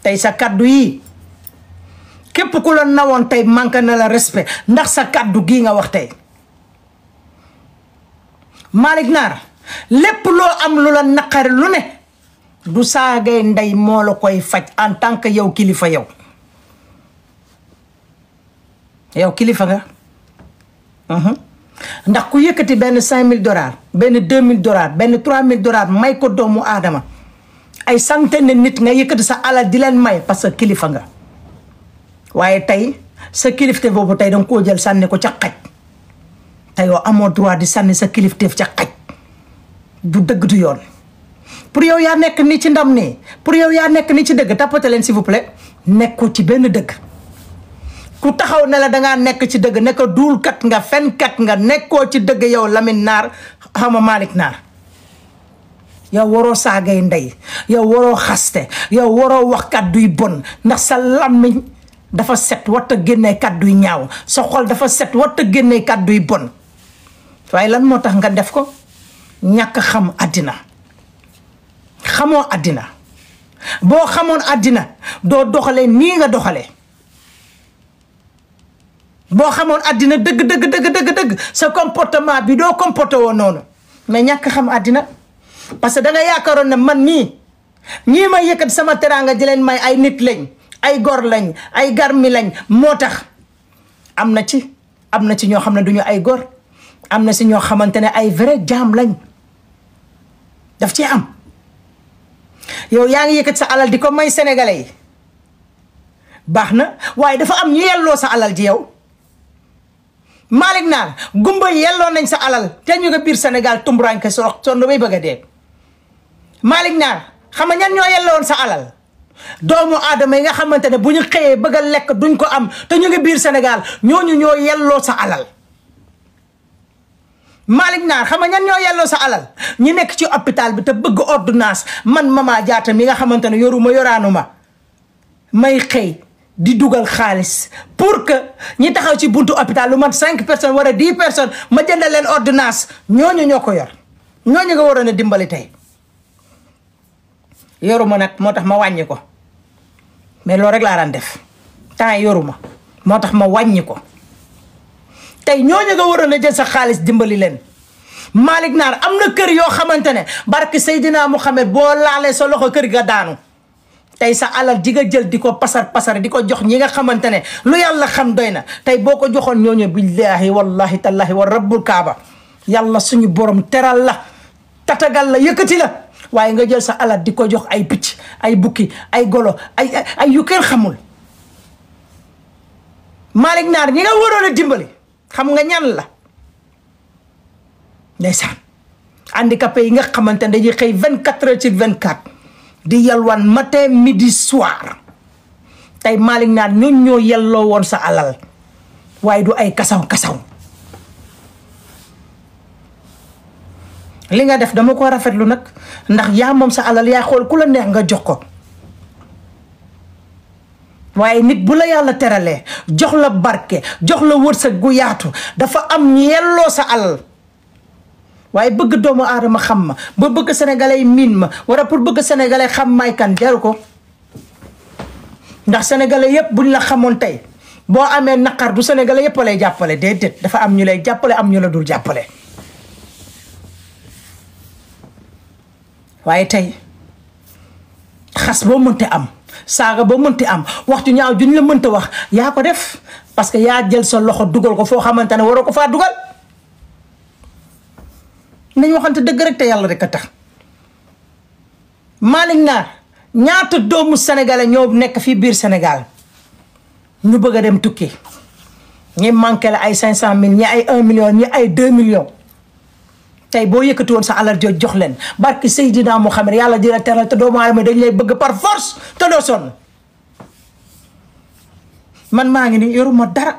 tey sa kaddu yi képp ku la nawoon tey manque na la respect ndax sa kaddu gii nga wax tey Malick Naar lépp loo am lu la naqari lu ne du saagay ndey moo la koy faj en tant que yow kilifa yow kilifa nga ndax ku yëkkati benn $5000 benn $2000 benn $3000 may ko doomu aadama ay centaine nit nga yëkkati sa alal di leen may parce que kilifa nga waaye tey sa kilifteef boobu tey danga koo jël sànni ko ca xaj te yow amoo droit di sànni sa kilifteef ca xaj du dëgg du yoon pour yow yaa nekk nii ci ndam nii pour yow yaa nekk nii ci dëgg tapote leen s'il vous plaît nekkoo ci benn dëgg ku taxaw ne la dangaa nekk ci dëgg nekk duulkat nga fenkat nga nekkoo ci dëgg yow Lamine Naar xama Malick Naar yow waroo saagay ndey yow waroo xaste yow waroo wax kàdduy bon ndax sa làmmiñ dafa set warta génnee kàdduy ñaaw sa xol dafa set warta génnee kàdduy bon waaye lan moo tax nga def ko ñàkk xam àddina xamoo àddina boo xamoon àddina doo doxalee nii nga doxalee boo xamoon àddina dëgg sa comportement bi doo comporté woo noonu mais ñàkk xam àddina parce que da nga yaakaaroon ne man ñii may yëkkat sama teraanga di leen may ay nit lañ ay gor lañ ay garmi lañ moo tax am na ci ñoo xam ne duñu ay gor am na si ñoo xamante ne ay vrai jaam lañ daf ci am yow yaa ngi yëkkat sa alal di ko may sénégalais yi baax na waaye dafa am ñu yelloo sa alal ji yow Malick Naar gumba yelloo nañ sa alal te ñu nga biir Sénégal tumburanke sonn bay bëgg a dee Malick Naar xam nga ñan ñoo yelloon sa alal doomu aadama yi nga xamante ne bu ñu xëyee bëgg a lekk duñ ko am te ñu ngi biir Sénégal ñooñu ñoo yelloo sa alal Malick Naar xam nga ñan ñoo yelloo sa alal ñi nekk ci hôpital bi te bëgg ordonnance man Mama Diatta mi nga xamante ne yoraanuma may xëy di dugal xaalis pour que ñi taxaw ci buntu hôpital lu mat 5 personnes wala 10 personnes ma jëndal leen ordonnance ñooñu ñoo ko yor ñooñu nga waroon a dimbali tey yoruma nag moo tax ma wàññi ko mais loolu rek laa daan def temps yoruma moo tax ma wàññi ko tey ñooñu nga waroon a jël sa xaalis dimbali leen Malick Naar am na kër yoo xamante ne barke Seydina Mouhamed boo laalee sa loxo kër ga daanu tey sa alal di nga jël di ko pasar di ko jox ñi nga xamante ne lu yàlla xam doy na tey boo ko joxoon ñooñu billahi wallahi tallahi wa rabbul kaaba yàlla suñu borom teral la tatagal la yëkkati la waaye nga jël sa alal di ko jox ay picc ay bukki ay golo ay yu kenn xamul Malick Naar ñi nga waroon a dimbali xam nga ñan la ndeysaan handicapé yi nga xamante ne dañuy xëy 24 heures sur 24 di yalwaan matin midi soir tey Malick Naar ñooñ ñoo yelloo woon sa alal waaye du ay kasaw li nga def dama ko rafetlu nag ndax yaa moom sa alal yaa xool ku la neex nga jox ko waaye nit bu la yàlla teralee jox la barke jox la wërsëg gu yaatu dafa am ñu yelloo sa alal waaye bëgg doomu aadama xam ma ba bëgg sénégalais yi miin ma wala pour bëgg sénégalais xam may kan jaru ko ndax sénégalais yépp buñ la xamoon tey boo amee naqar du sénégalais yépp lay jàppale déedéet dafa am ñu lay jàppale am ñu la dul jàppale waaye tey xas boo mënte am saaga boo mënte am waxtu ñaaw juñ la mënta wax yaa ko def parce que yaa jël sa loxo dugal ko foo xamante ne waroo ko faa dugal nañ waxante dëgg rek te yàlla rek a tax Malick Naar ñaata doomu sénégalais ñoo nekk fii biir Sénégal ñu bëgg a dem tukki ñi manqué la ay 500 000 ñi ay 1 million ñi ay 2 millions tey boo yëkkati woon sa alal jooju jox leen barki Seydina Mouhamed yàlla dina teral te doomu aadama dañ lay bëgg par force te doo sonn man maa ngi nii yoruma dara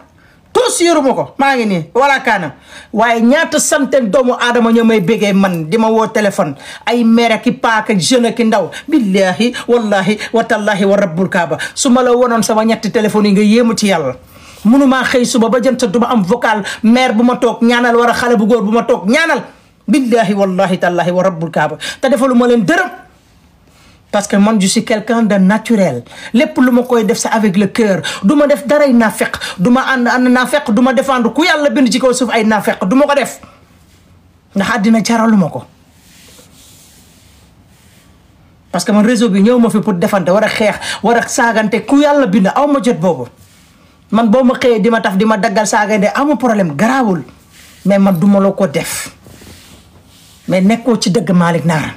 tous yoruma ko maa ngi nii wala kaanam waaye ñaata centaine doomu aadama ñoo may béggee man di ma woo téléphone ay mère ki paak ak jeune ki ndaw billahi wallahi wa tallahi wa rabbul kaaba su ma la wonoon sama ñetti téléphone yi nga yéemu ci yàlla mënumaa xëy suba ba jënt du ma am vocal mère bu ma toog ñaanal war a xale bu góor bu ma toog ñaanal billahi wallahi tallahi wa rabbul kaaba te defalu ma leen dërëm parce que man je suis quelqu'un de naturel lépp lu ma koy def c'est avec le cœur du ma def daray naafeq du ma ànd naafeq du ma défendre ku yàlla bind ci kaw suuf ay naafeq du ma ko def ndax àddina jaralu ma ko parce que man réseau bi ñëw ma fi pour defante war a xeex war a saagante ku yàlla bind aw ma jot boobu man boo ma xëyee di ma taf di ma daggal saagante amu problème garaawul mais man duma la ko def mais nekkoo ci dëgg Malick Naar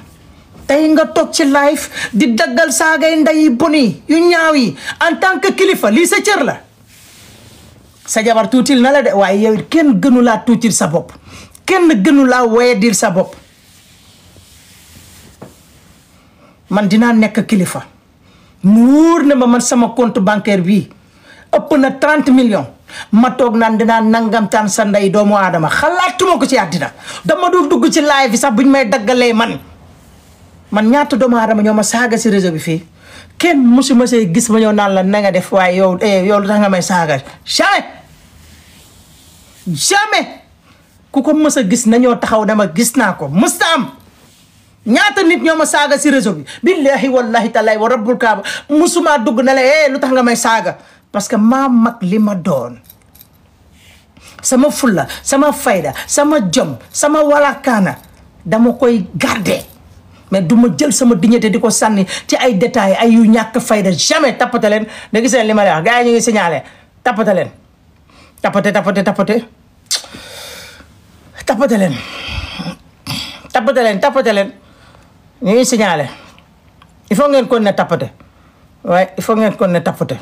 tey nga toog ci live di daggal saagay nday bon yi yu ñaaw yi en tant que kilifa lii sa cër la sa jabar tuutil na la de waaye yow kenn gënu laa tuutil sa bopp kenn gënu laa woyadil sa bopp man dinaa nekk kilifa mu wóor na ma man sama compte bancaire bii ëpp na 30 millions ma toog naan dinaa nangamtaan sa ndey doomu aadama xalaatuma ko ci àddina dama dul dugg ci live bi sax buñ may daggalee man ñaata doomu aadama ñoo ma saaga si réseau bi fii kenn musuma see gis ma ñëw naan la na nga def waaye yow lu tax nga may saaga jamais ku ko mës a gis nañoo taxaw dama gis naa ko mësta am ñaata nit ñoo ma saaga si réseau bi billahi wallahi taalaay wa rabbul kaaba musuma dugg na la lu tax nga may saaga parce que maa mag li ma doon sama fulla sama fayda sama jom sama walakaana dama koy garder mais du ma jël sama dignité di ko sànni ci ay détails ay yu ñàkk fayda jamais tappate leen da gis leen li ma lay wax gars yi ñu ngi signalé tappate leen tappate leen ñu ngi signalé il faut ngeen kon ne tappate waaye il faut ngeen kon ne tappate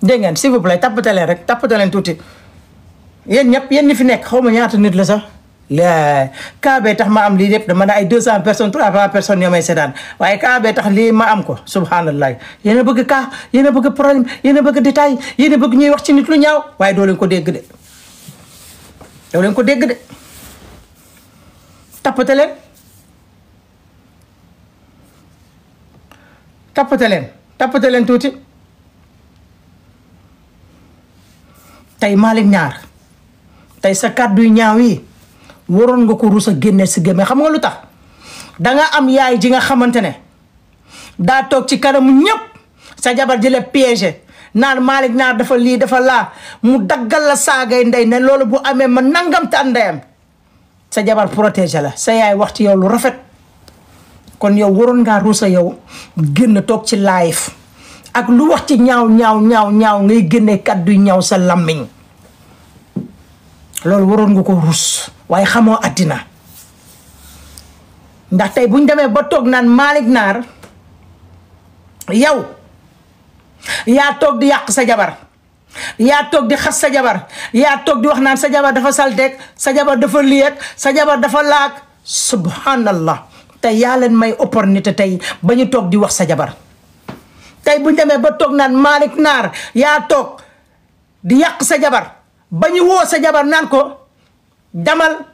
dégg ngeen s'il vous plaît tappate leen rek tappate leen tuuti yéen ñëpp yéen ñi fi nekk xaw ma ñaata nit la sax kaabee tax ma am lii lépp dama ne ay 200 personnes 300 personnes yoo may seetaan waaye kaabee tax lii ma am ko subhanallah yéen a bëgg kaa yéen a bëgg problème yéen a bëgg détail yéen a bëgg ñuy wax ci nit lu ñaaw waaye doo leen ko dégg de tappate leen tuuti tey Malick Naar tey sa kàddu yu ñaaw yi waroon nga ko rus a génne si gémme xam nga lu tax danga am yaay ji nga xamante ne daa toog ci kanamu ñëpp sa jabar ji la piégé naan Malick Naar dafa lii dafa laa mu daggal la saagay ndey ne loolu bu amee ma nangam te ndeyam sa jabar protégé la sa yaay wax ci yow lu rafet kon yow waroon ngaa rusa yow génn toog ci live ak lu wax ci ñaaw ngay génne kàddu ñaaw sa lammiñ loolu waroon nga ko rus waaye xamoo àddina ndax tey buñ demee ba toog naan Malick Naar yow yaa toog di yàq sa jabar yaa toog di xas sa jabar yaa toog di wax naan sa jabar dafa salteeg sa jabar dafa liyeeg sa jabar dafa laag subhanallah tey yaa leen may opportunité tey ba ñu toog di wax sa jabar tey buñ demee ba toog naan Malick Naar yaa toog di yàq sa jabar ba ñu woo sa jabar naan ko damal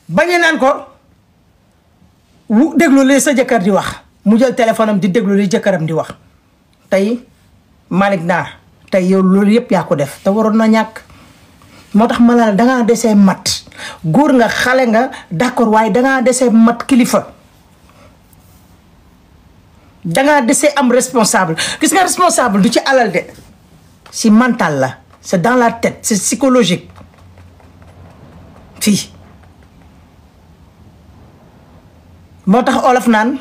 bañu naan ko déglu li sa jëkkër di wax mu jël téléphone am di déglu li jëkkëram di wax tey Malick Naar tey yow loolu yëpp yaa ko def te waroon na ñàkk moo tax ma la dangaa desee mat góor nga xale nga d'accord waaye dangaa desee mat kilifa dangaa desee am responsable gis nga responsable du ci alal de si mental la c'est dans la tête c'est psychologique fii moo tax olof naan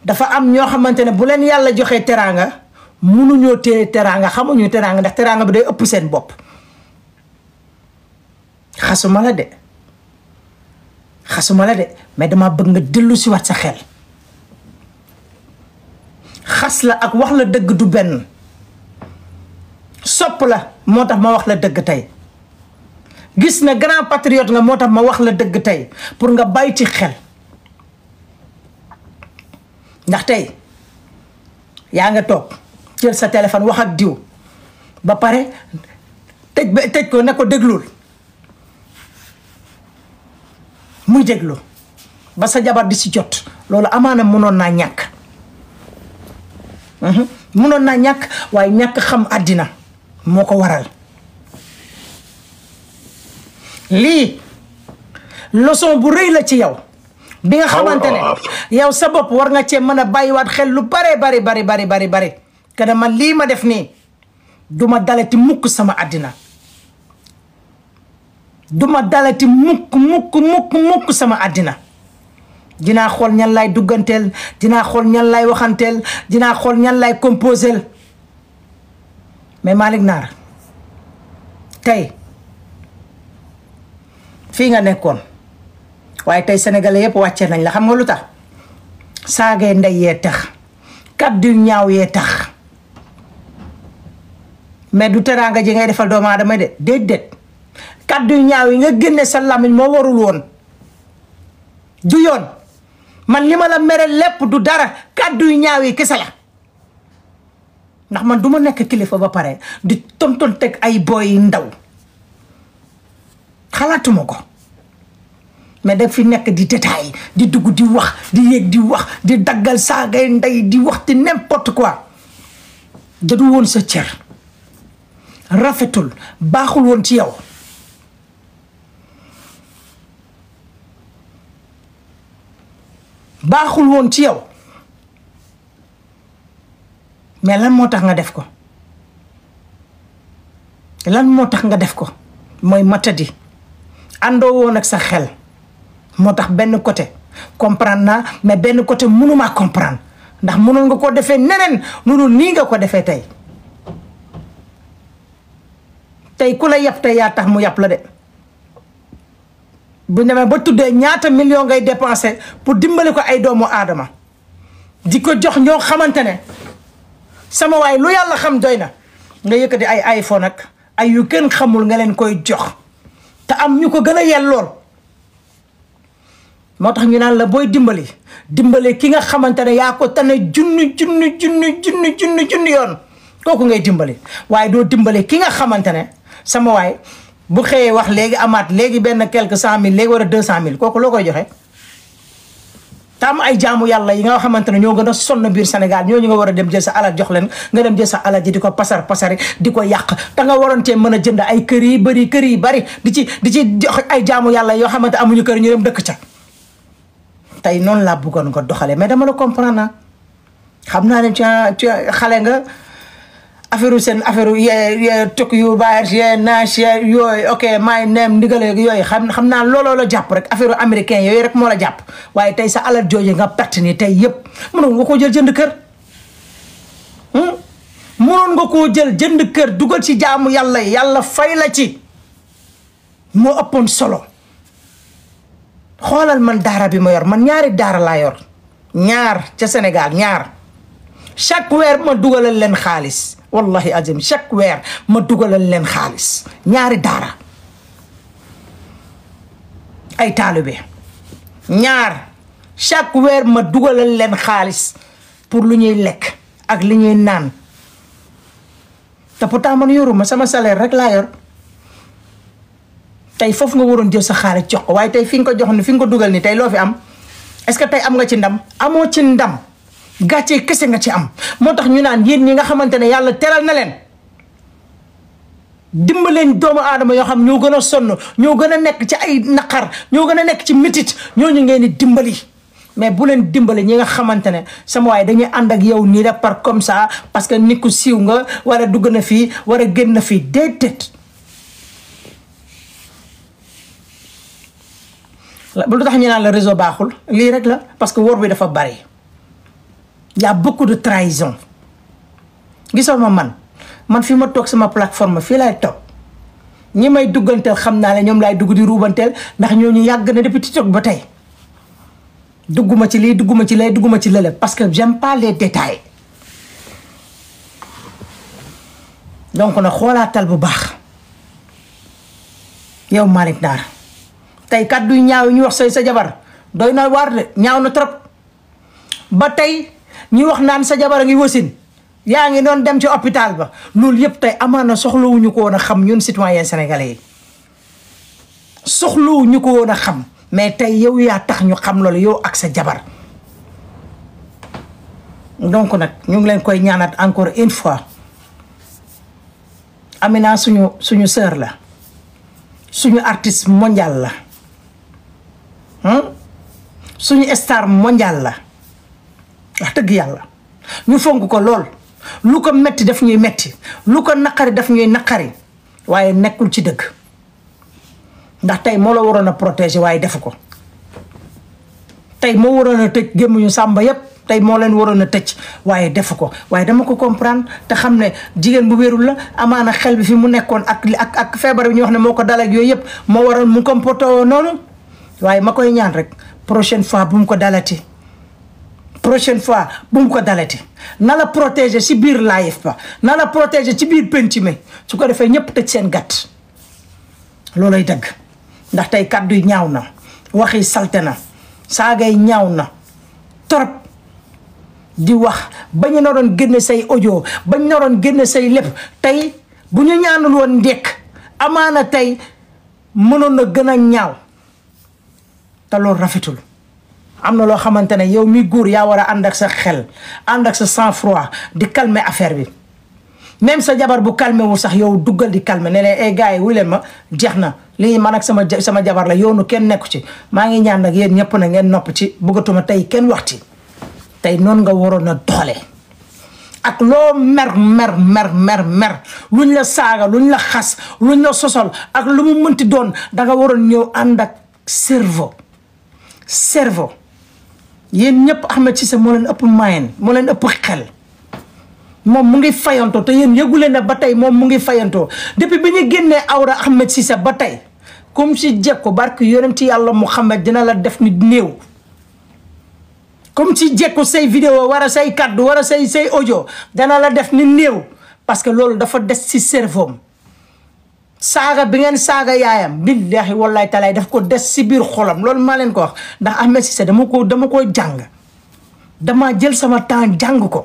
dafa am ñoo xamante ne bu leen yàlla joxee teraanga mënuñoo téye teraanga xamuñu teraanga ndax teraanga bi day ëpp seen bopp xasuma la de mais dama bëgg nga dellu si waat sa xel xas la ak wax la dëgg du benn sopp la moo tax ma wax la dëgg tey gis na grand patriote nga moo tax ma wax la dëgg tey pour nga bàyyi ci xel ndax tey yaa nga toog jël sa téléphone wax ak diw ba pare tëj ko ne ko déglul muy déglu ba sa jabar di si jot loolu amaana mënoon naa ñàkk mënoon naa ñàkk waaye ñàkk xam àddina moo ko waral lii leçon bu rëy la ci yow bi nga xamante ne yow sa bopp war nga cee mën a bàyyiwaat xel lu bari kada man lii ma def nii duma dalati mukk sama àddina duma dalati mukk sama àddina dinaa xool ñan lay dugganteel dinaa xool ñan lay waxanteel dinaa xool ñan lay composel mais Malick Nar tey fii nga nekkoon waaye tey sénégalais yëpp wàcce nañ la xam nga lu tax saagee ndey yee tax kaddu ñaaw yee tax mais du teraanga ji ngay defal doomu aadama de déedéet kaddu ñaaw yi nga génne sa làmmiñ moo warul woon du yoon man li ma la mere lépp du dara kaddu ñaaw yi kese la ndax man du ma nekk kilifa ba pare di tonton teg ay booy ndaw xalaatuma ko mais daf fi nekk di détail di dugg di wax di yéeg di wax di daggal saagay ndey di wax te n'importe quoi jadu woon sa cër rafetul baaxul woon ci yow baaxul woon ci yow mais lan moo tax nga def ko lan moo tax nga def ko mooy matadi àndoo woon ak sa xel moo tax benn côté comprendre naa mais benn côté mënumaa comprendre ndax mënoon nga ko defee neneen nunu nii nga ko defee tey tey ku la yàpp tey yaa tax mu yàpp la de bu demee ba tuddee ñaata million ngay dépensé pour dimbali ko ay doomu aadama di ko jox ñoo xamante ne sama waay lu yàlla xam doy na nga yëkkati ay iPhone ak ay yu kenn xamul nga leen koy jox te am ñu ko gën a yellool moo tax ñu naan la booy dimbali ki nga xamante ne yaa ko tane junni yoon kooku ngay dimbali waaye doo dimbali ki nga xamante ne sama waay bu xëyee wax léegi amaat léegi benn quelque 100 000 léegi war a 200 000 kooku loo koy joxe te am ay jaamu yàlla yi nga xamante ne ñoo gën a sonn biir Sénégal ñooñu nga war a dem jël sa alal jox leen nga dem jël sa alal ji di ko pasari di ko yàq te nga waroon cee mën a jënd ay kër yi bari di ci jox ay jaamu yàlla yoo xamante amuñu kër ñu dem dëkk ca tey noonu laa bëggoon nga doxalee mais dama la comprendre na xam naa ne ci xale nga affaire ye tok yu baax ye naas ye yooyu ok my name ndigale yooyu xam naa looloo la jàpp rek affaire américain yooyu rek moo la jàpp waaye tey sa alal jooju nga perte ni tey yëpp mënoon nga koo jël jënd kër mënoon nga koo jënd kër dugal ci jaamu yàlla yi yàlla fay la ci moo ëppoon solo xoolal man daara bi ma yor man ñaari daara laa yor ñaar ca Sénégal ñaar chaque weer ma dugalal leen xaalis wallahi azim chaque weer ma dugalal leen xaalis ñaari daara ay taalibe ñaar chaque weer ma dugalal leen xaalis pour lu ñuy lekk ak li ñuy naan te pourtant man yoruma sama salaire rek laa yor tey foofu nga waroon jël sa xaalis jox ko waaye tey fi nga ko jox ni fi nga ko dugal ni tey loo fi am est-ce que tey am nga ci ndam amoo ci ndam gàccee kese nga ci am moo tax ñu naan yéen ñi nga xamante ne yàlla teral na leen dimbaleen doomu aadama yoo xam ñoo gën a sonn ñoo gën a nekk ci ay naqar ñoo gën a nekk ci métit ñooñu ngeen di dimbali mais bu leen dimbali ñi nga xamante ne sama waaye dañuy ànd ak yow nii rek par comme ça parce que nit ku siiw nga war a dugg na fii war a génn na fii déedéet lu tax ñu naan la réseau baaxul lii rek la parce que wor bi dafa bari y a beaucoup de trahison gisoo ma man fi ma toog sama plateforme fii laay toog ñi may dugganteel xam naa ne ñoom laay dugg di ruubanteel ndax ñooñu yàgg na depuis TikTok ba tey dugguma ci lii dugguma ci lay dugguma ci lële parce que j'aime pas les détails donc nag xoolaatal bu baax yow Malick Nar tey kàddu yu ñaaw yi ñu wax sa jabar doy na waar de ñaaw na trop ba tey ñu wax naan sa jabar a ngi wasin yaa ngi doon dem ci hôpital ba loolu yëpp tey amaana soxlawuñu ko woon a xam ñun citoyen sénégalais yi soxlawuñu ko woon a xam mais tey yow yaa tax ñu xam loolu yow ak sa jabar donc nag ñu ngi leen koy ñaanat encore une fois Amina suñu sœur la suñu artiste mondial la suñu star mondial la wax dëgg yàlla ñu fonk ko lool lu ko metti daf ñuy metti lu ko naqari daf ñuy naqari waaye nekkul ci dëgg ndax tey moo la waroon a protéger waaye defu ko tey tey moo waroon a tëj gémmuñu Samba yépp tey moo leen waroon a tëj waaye defu ko waaye dama ko comprendre te xam ne jigéen bu wérul la amaana xel bi fi mu nekkoon ak feebar bi ñu wax ne moo ko dal ak yooyu yëpp moo waroon mu comporté woo noonu waaye ma koy ñaan rek prochaine fois bu mu ko dalati prochaine fois bu mu ko dalati na la protéger ci biir live ba na la protéger ci biir penc mi su ko defee ñëpp tëj seen gàtt loolay dëgg ndax tey kàddu yi ñaaw na waxi salte na saagay ñaaw na torop di wax ba ñu naroon génne say audio ba ñu naroon génne say lépp tey bu ñu ñaanul woon ndekk amaana tey mënoon na gën a ñaaw te loolu rafetul am na loo xamante ne yow mi góor yaa war a ànd ak sa xel ànd ak sa sang-froid di calmer affaire bi même sa jabar bu calmer wul sax yow duggal di calmer ne leen gars yi wuy leen ma jeex na lii man ak sama jabar la yoonu kenn nekku ci maa ngi ñaan nag yéen ñëpp na ngeen nopp ci bëggatuma tey kenn waxti tey noonu nga waroon a doxalee ak loo mer luñ la saaga luñ la xas luñ la sosol ak lu mu mënti doon danga waroon ñëw ànd ak cerveau yéen ñëpp Ahmed Cissé moo leen ëpp moyen moo leen ëpp xel moom mu ngi fayantoo te yéen yëgu leen ne ba tey moom mu ngi fayantoo depuis bi ñu génnee awra Ahmed Cissé ba tey comme si jekko barke yonent yàlla Muhammad dina la def ni néew comme si jekko say vidéo war a say kaddu war a say audio dana la def ni néew parce que loolu dafa des ci cerveau saaga bi ngeen saaga yaayam billahi wallahi taala daf ko des ci biir xolam loolu maa leen ko wax ndax Ahmed Cissé dama ko jàng dama jël sama temps jàng ko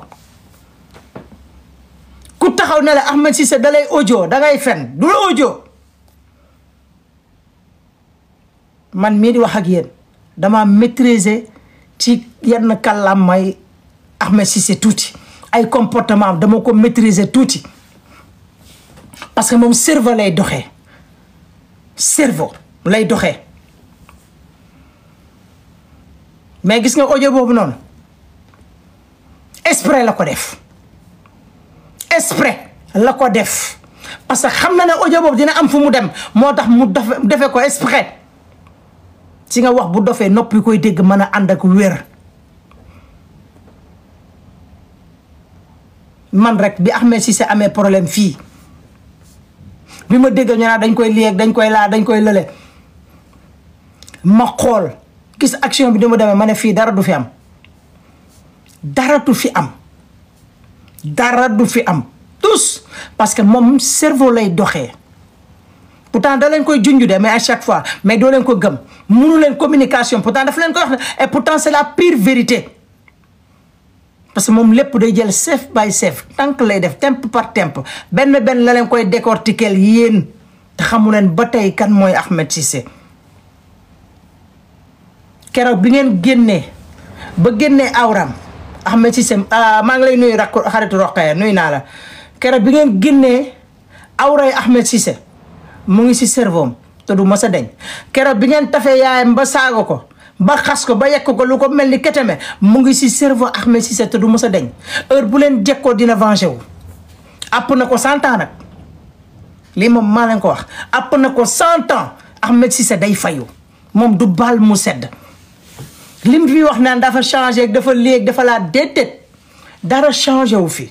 ku taxaw ne la Ahmed Cissé dalay audio dangay fen du la audio man mii di wax ak yéen dama maîtriser ci yenn kàllaam may Ahmed Cissé tuuti ay comportement am dama ko maîtriser tuuti parce que moom cerveau lay doxee mais gis nga audio boobu noonu exprès la ko def parce que xam na ne audio boobu dina am fu mu dem moo tax mu defee ko exprès si nga wax bu dofee noppi koy dégg mën a ànd ak wér man rek bi Ahmed Cissé amee problème fii bi ma dégg ñu naan dañ koy lii dañ koy laa dañ koy lële ma xool gis action bi ni mu demee ma ne fii dara du fi am tous parce que moom cerveau lay doxee pourtant da leen koy junj de mais à chaque fois mais doo leen ko gëm mënu leen communication pourtant daf leen koy wax et pourtant c'est la pire vérité parce que moom lépp day jël chef by chef tànk lay def temp par temp benn la leen koy décortiquer yéen te xamu leen ba tey kan mooy Ahmed Cissé keroog bi ngeen génnee awram Ahmed Cissé maa ngi lay nuyu xaritu Roqaya nuyu naa la keroog bi ngeen génnee awray Ahmed Cissé mu ngi ci cerveau te du mës a deñ keroog bi ngeen tafee yaayam ba saaga ko ba xas ko ba yekk ko lu ko mel ni keteme mu ngi ci cerveau Ahmed Cissé te du mës a deñ heure bu leen jekkoo dina venger wu àpp na ko 100 ans nag lii moom maa leen ko wax àpp na ko 100 ans Ahmed Cissé day fayu moom du baal mu sedd lim fi wax naan dafa changé dafa léegi dafa laa déedéet dara changé wu fi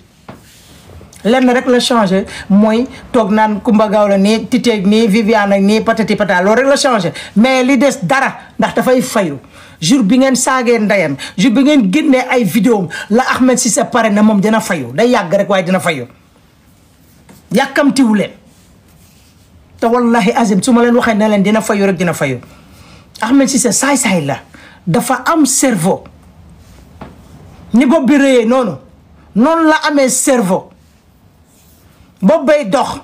lenn rek la changé mooy toog naan Kumba Gawlo nii Titeeg nii Viviane ak nii patati pata loolu rek la changé mais li des dara ndax dafay fayu jour bi ngeen saagee ndeyam jour bi ngeen génnee ay vidéo la Ahmed Cissé pare na moom dina fayu day yàgg rek waaye dina fayu yàkkamtiwu leen te wallahi azim su ma leen waxee ne leen dina fayu rek dina fayu Ahmed Cissé saay-saay la dafa am cerveau ni bopp bi rëyee noonu la amee cerveau bopp bay dox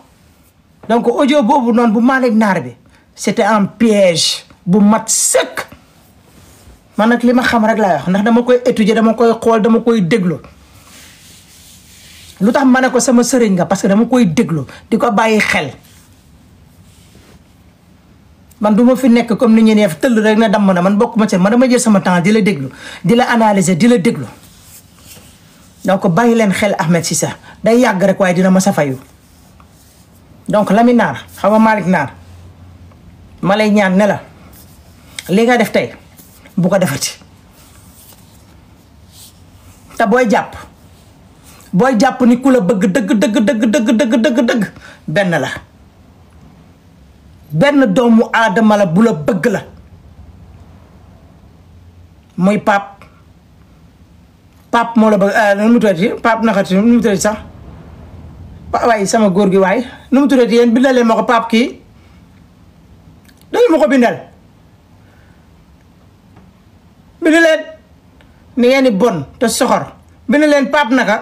donc audio boobu noonu bu Malick Naar bi c'était un piège bu mat sëkk man nag li ma xam rek laay wax ndax dama koy étudier dama koy xool dama koy déglu lu tax ma ne ko sama sëriñ nga parce que dama koy déglu di ko bàyyi xel man du ma fi nekk comme ni ñu ne tëll rek na damm na man bokkuma ci man dama jël sama temps di la déglu di la analyser di la déglu donc bàyyi leen xel Ahmed Cissé day yàgg rek waaye dina ma sa fayu donc Lamine Naar xaw ma Malick Naar ma lay ñaan ne la li nga def tey bu ko defati te booy jàpp ni ku la bëgg dëgg benn la benn doomu aadama la bu la bëgg la muy Pape moo la bëgg nu mu tuddati Pape naxati nu mu tuddati sax waaye sama góor gi waaye nu mu tuddati yéen bindalee ma ko Pape kii dañu ma ko bindal bind leen ni ngeen di bon te soxor bind leen Pape naka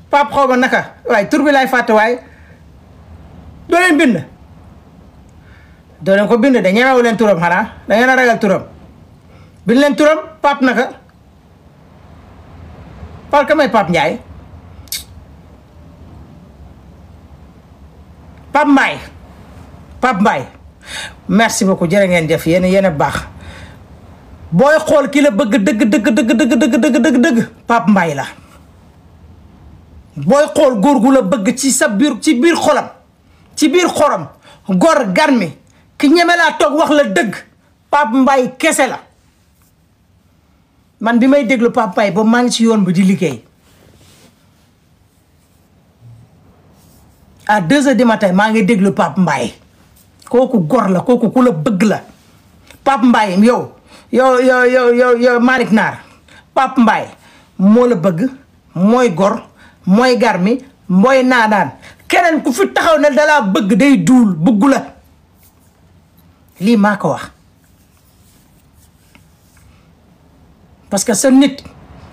Pape xaw ma naka waaye tur bi laay fàtte waaye doo leen bind doo leen ko bind de ñemewu leen turam xanaa da ngeen a ragal turam bind leen turam Pape naka Pape ka may Pape Ndiaye Pape Mbaye merci beaucoup jërë ngeen jëf yéen a baax booy xool ki la bëgg dëgg Pape Mbaye la booy xool góor gu la bëgg ci biir xolam gor garmi ki ñeme laa toog wax la dëgg Pape Mbaye kese la man bi may déglu Pape Mbaye boobu maa ngi ci yoon bi di liggéey à 2 heures du matin maa ngi déglu Pape Mbaye kooku gor la kooku ku la bëgg la Pape Mbaye yow Malick Naar Pape Mbaye moo la bëgg mooy gor mooy garmi mooy naanaan keneen ku fi taxaw ne dalaa bëgg day duul bëggu la lii maa ko wax parce que sa nit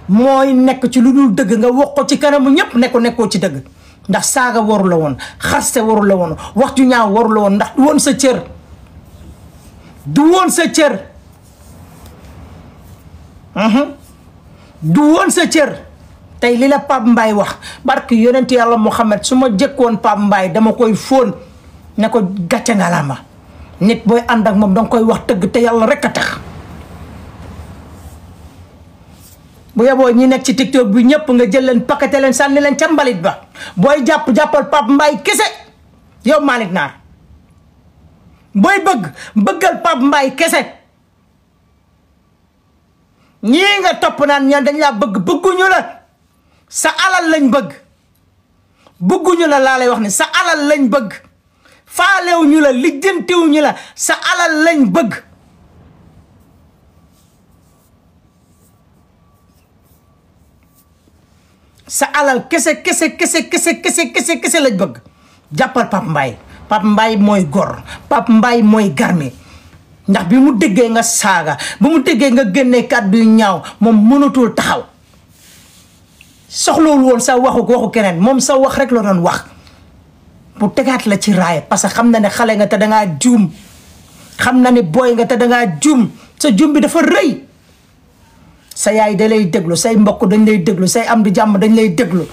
mooy nekk ci lu dul dëgg nga wax ko ci kanamu ñëpp nekkoo ci dëgg ndax saaga waru la woon xaste waru la woon wax ju ñaaw waru la woon ndax du woon sa cër du woon sa cër tey li la Pape Mbaye wax barke yonent yàlla Muhammad su ma jëkkoon Pape Mbaye dama koy fóon ne ko gàcce nga la ma nit booy ànd ak moom danga koy wax dëgg te yàlla rek a tax bu yeboo ñi nekk ci TikTok bi ñëpp nga jël leen paqueté leen sànni leen ca mbalit ba booy jàppal Pape Mbaye kese yow Malick Naar booy bëggal Pape Mbaye kese ñii nga topp naan ñaan dañ laa bëgguñu la sa alal lañ bëgguñu la laa lay wax ni sa alal lañ bëgg faalewuñu la lijjantiwuñu la sa alal lañ bëgg sa alal kese lañ bëgg jàppal Pape Mbaye mooy gor Pape Mbaye mooy garmi ndax bi mu déggee nga saaga bi mu déggee nga génnee kàddu yu ñaaw moom mënatul taxaw soxlawul woon sa waxu keneen moom sa wax rek la doon wax bu tegaat la ci raay parce que xam na ne xale nga te dangaa juum xam na ne booy nga te dangaa juum sa juum bi dafa rëy sa yaay da lay déglu say mbokk dañ lay déglu say am di jàmm dañ lay déglu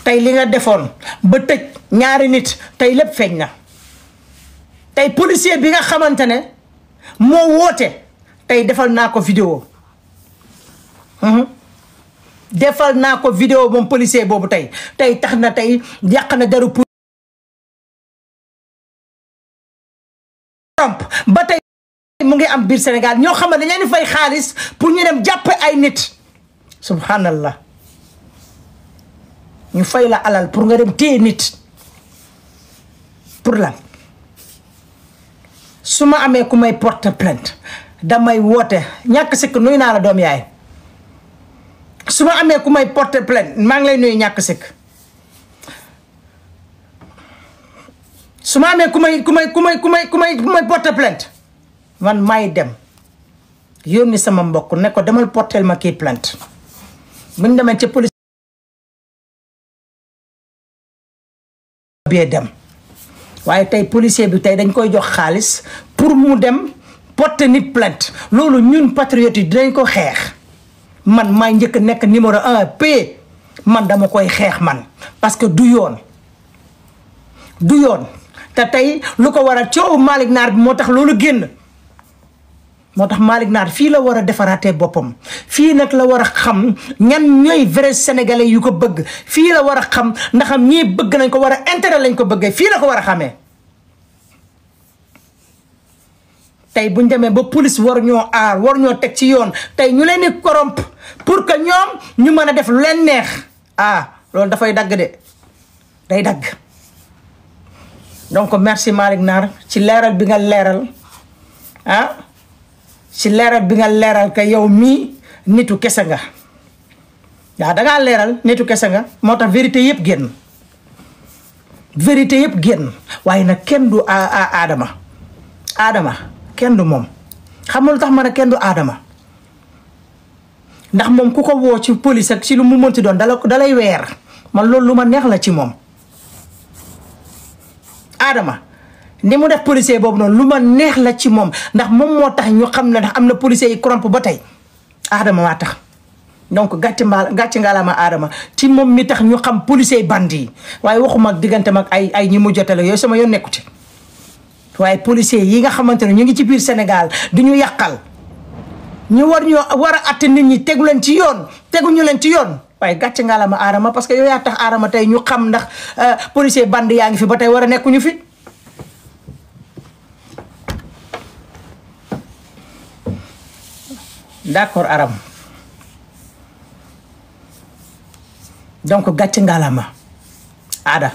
tey li nga defoon ba tëj ñaari nit tey lépp feeñ na tey policier bi nga xamante ne moo woote tey defal naa ko vidéo moom policier boobu tey tax na tey yàq na deru Trump ba tey mu ngi am biir Sénégal ñoo xam ne dañ leen di fay xaalis pour ñu dem jàpp ay nit subhanallah ñu fay la alal pour nga dem téye nit pour lan su ma amee ku may porter plainte damay woote ñàkk sikk nuyu naa la doom yaay su ma amee ku may porter plainte maa ngi lay nuyu ñàkk sikk su ma amee ku may porter plainte man may dem yónni sama mbokk ne ko demal portel ma kii plainte bu ñu demee ca police bi dem waaye tey policier bi tey dañ koy jox xaalis pour mu dem porter nit plainte loolu ñun patriotes yi dinañ ko xeex man may njëkk nekk numéro 1 p man dama koy xeex man parce que du yoon te tey lu ko war a coow Malick Naar bi moo tax loolu génn moo tax Malick Naar fii la war a defaraatee boppam fii nag la war a xam ñan ñooy vrai sénégalais yu ko bëgg fii la war a xam ndax am ñii bëgg nañ ko war a intérêt lañ ko bëggee fii la ko war a xamee tey buñ demee ba police war ñoo aar war ñoo teg ci yoon tey ñu leen di corrompre pour que ñoom ñu mën a def lu leen neex loolu dafay dagg de day dagg. donc merci Malick Nar ci leeral bi nga leeral ci leeral bi nga leeral que yow mii nitu kese nga waaw dangaa leeral nitu kese nga moo tax vérité yëpp génn vérité yëpp génn waaye nag kenn du Adama kenn du moom xam nga lu tax ma ne kenn du Adama ndax moom ku ko woo ci police ak ci lu mu mënti doon dalay weer man loolu lu ma neex la ci moom Adama ni mu def policier boobu noonu lu ma neex la ci moom ndax moom moo tax ñu xam ne ndax am na policier yi corrompu ba tey Adama waa tax donc gàcce ngalaama Adama ci moom mi tax ñu xam policier bandi yi waaye waxuma ak diggante mag ay ñi mu jotale yooyu sama yoon nekku ci waaye policier yi nga xamante ne ñu ngi ci biir Sénégal du ñu yàqal ñu war a atte nit ñi tegu leen ci yoon teguñu leen ci yoon waaye gàcce ngalaama Adama parce que yow yaa tax Adama tey ñu xam ndax policier bandi yaa ngi fi ba tey war a nekkuñu fi. d'accord Aram donc gàcce ngalaama Ada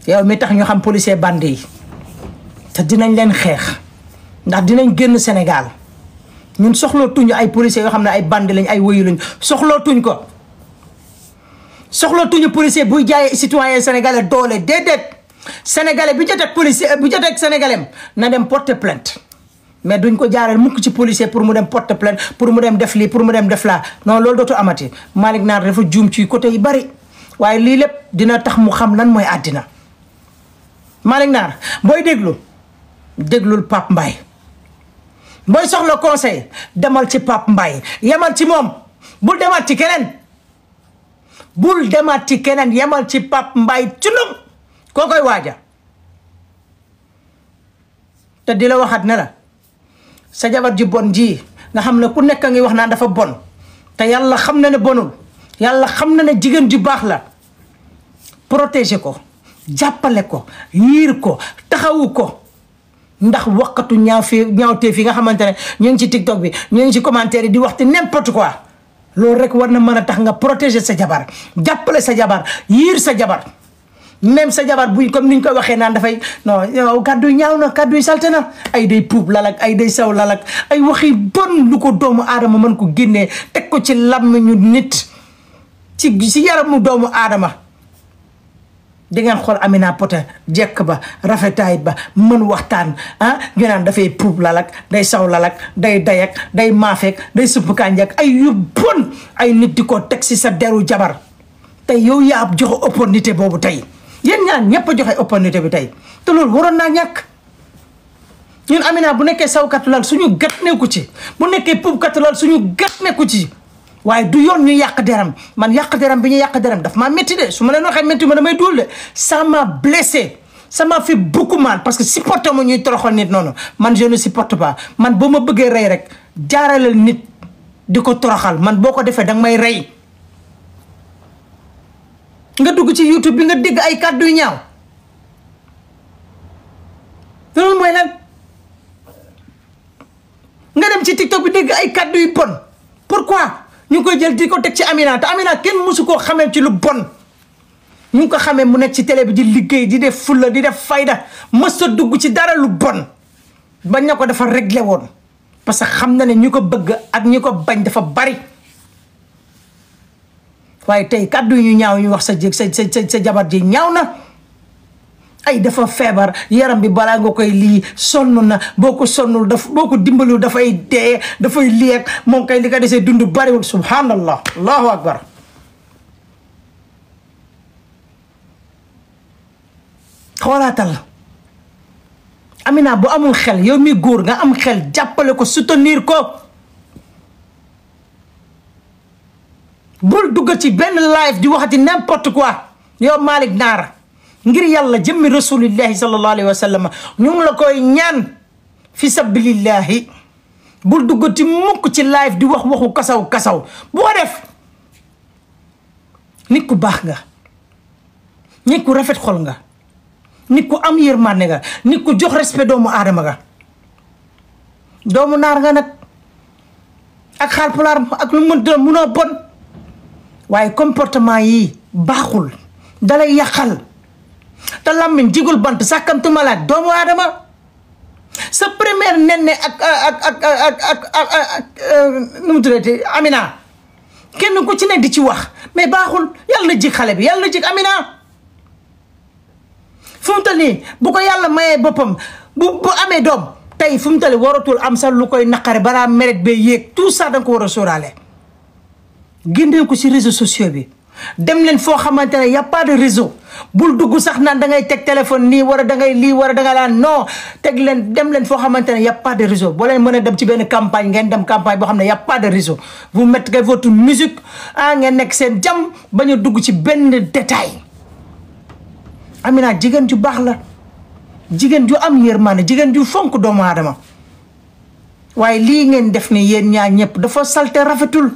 yow mi tax ñu xam policier bandi yi te dinañ leen xeex ndax dinañ génn Sénégal ñun soxlootuñu ay policiers yoo xam ne ay bandi lañ ay wëyu lañ soxlootuñ ko soxlootuñu policier buy jaayee citoyen sénégalais doole déedéet sénégalais bu jotee policier bu jotee sénégalais na dem porter plainte mais duñ ko jaaral mukk ci policier pour mu dem porter plainte pour mu dem def lii pour mu dem def laa non loolu dootu amati Malick Nar dafa juum ci côté yi bari waaye lii lépp dina tax mu xam lan mooy àddina Malick Nar booy déglul Pape Mbaye booy soxla conseil demal ci Pape Mbaye yemal ci moom bul demaat ci keneen yemal ci Pape Mbaye cundum koo koy waaja te di la waxaat ne la sa jabar ji bon ji nga xam ne ku nekk a ngi wax naan dafa bon te yàlla xam na ne bonul yàlla xam na ne jigéen ju baax la protéger ko jàppale ko yiir ko taxawu ko ndax waxkatu ñaawtee fi nga xamante ne ñu ngi ci TikTok bi ñu ngi ci commentaire yi di waxte n'importe quoi loolu rek war na mën a tax nga protéger sa jabar jàppale sa jabar yiir sa jabar même sa jabar buy comme ni ñu koy waxee naan dafay non yow kàddu yi ñaaw na kàddu yi salte na ay day puub lalak ay day saw lalak ay waxi bon lu ko doomu aadama mën ko génnee teg ko ci làmmiñu nit ci yaramu doomu aadama di ngeen xool Amina Poté jekk ba rafetaay ba mën waxtaan ñu naan dafay puub lalak day saw lalak day dayak day maafeek day supp kànjak ay yu bon ay nit di ko teg si sa deru jabar tey yow yaa joxe opportunité boobu tey yéen ñaan ñëpp a joxe opportunité bi tey te loolu waroon naa ñàkk ñun Amina bu nekkee sawkat lal suñu gat nekku ci bu nekkee puubkat lal suñu gat nekku ci waaye du yoon ñu yàq deram man yàq deram bi ñu yàq deram daf maa métti de su ma leen waxee métti ma damay dul de ça m'a blessé ça m'a fait beaucoup mal parce que supporté ma ñuy toroxal nit noonu man je ne supporte pas man boo ma bëggee rey rek jaaralal nit di ko toroxal man boo ko defee danga may rey nga dugg ci YouTube bi nga dégg ay kàddu yu ñaaw loolu mooy lan nga dem ci TikTok bi dégg ay kàddu yu bon pourquoi ñu ngi koy jël di ko teg ci Amina te Amina kenn mësu koo xamee ci lu bon ñu ngi ko xamee mu nekk ci télé bi di liggéey di def fulla di def fayda mës a dugg ci dara lu bon bañ na ko dafa réglé woon parce que xam na ne ñu ko bëgg ak ñi ko bañ dafa bari waaye tey kàddu yu ñu ñaaw ñu wax sa jabar ji ñaaw na ay dafa feebar yaram bi balaa nga koy lii sonn na boo ko sonnul boo ko dimbalul dafay dee dafay lieg moom kay li ko desee dund bariwul subhanallah allahu akbar xoolaatal Amina bu amul xel yow mi góor nga am xel jàppale ko soutenir ko bul dugg ci benn live di waxati n'importe quoi yow Malick Nar ngir yàlla jëmmi rasulillahi sallallahu alayhi wa sallam ñu ngi la koy ñaan fi sabilillahi bul dugg ci mukk ci live di wax waxu kasaw boo def nit ku baax nga nit ku rafet xol nga nit ku am yërmande nga nit ku jox respect doomu aadama nga doomu naar nga nag ak Haalpulaar ak lu mën doon munoo bon waaye comportement yi baaxul dalay yàqal te lammiñ jigul bant sàkkamtuma la doomu aadama sa première nenne ak nu mu tuddati Amina kenn ku ci ne di ci wax mais baaxul yàlla na jig xale bi yàlla na jig Amina fu mu toll nii bu ko yàlla mayee boppam bu amee doom tey fu mu toll waratul am sax lu koy naqare balaa meret bee yéeg tout ça da nga ko war a sóoraale génnee ko si réseaux sociaux bi dem leen foo xamante ne y a pas de réseau bul dugg sax naan da ngay teg téléphone nii wala da ngay lii wala da nga laan non teg leen dem leen foo xamante ne y a pas de réseau boo leen mën a dem ci benn campagne ngeen dem campagne boo xam ne y a pas de réseau vous mettez votre musique ngeen nekk seen jàmm bañ a dugg ci benn détail Amina jigéen ju baax la jigéen ju am yërmande jigéen ju fonk doomu aadama waaye lii ngeen def ni yéen ñaar ñëpp dafa salte rafetul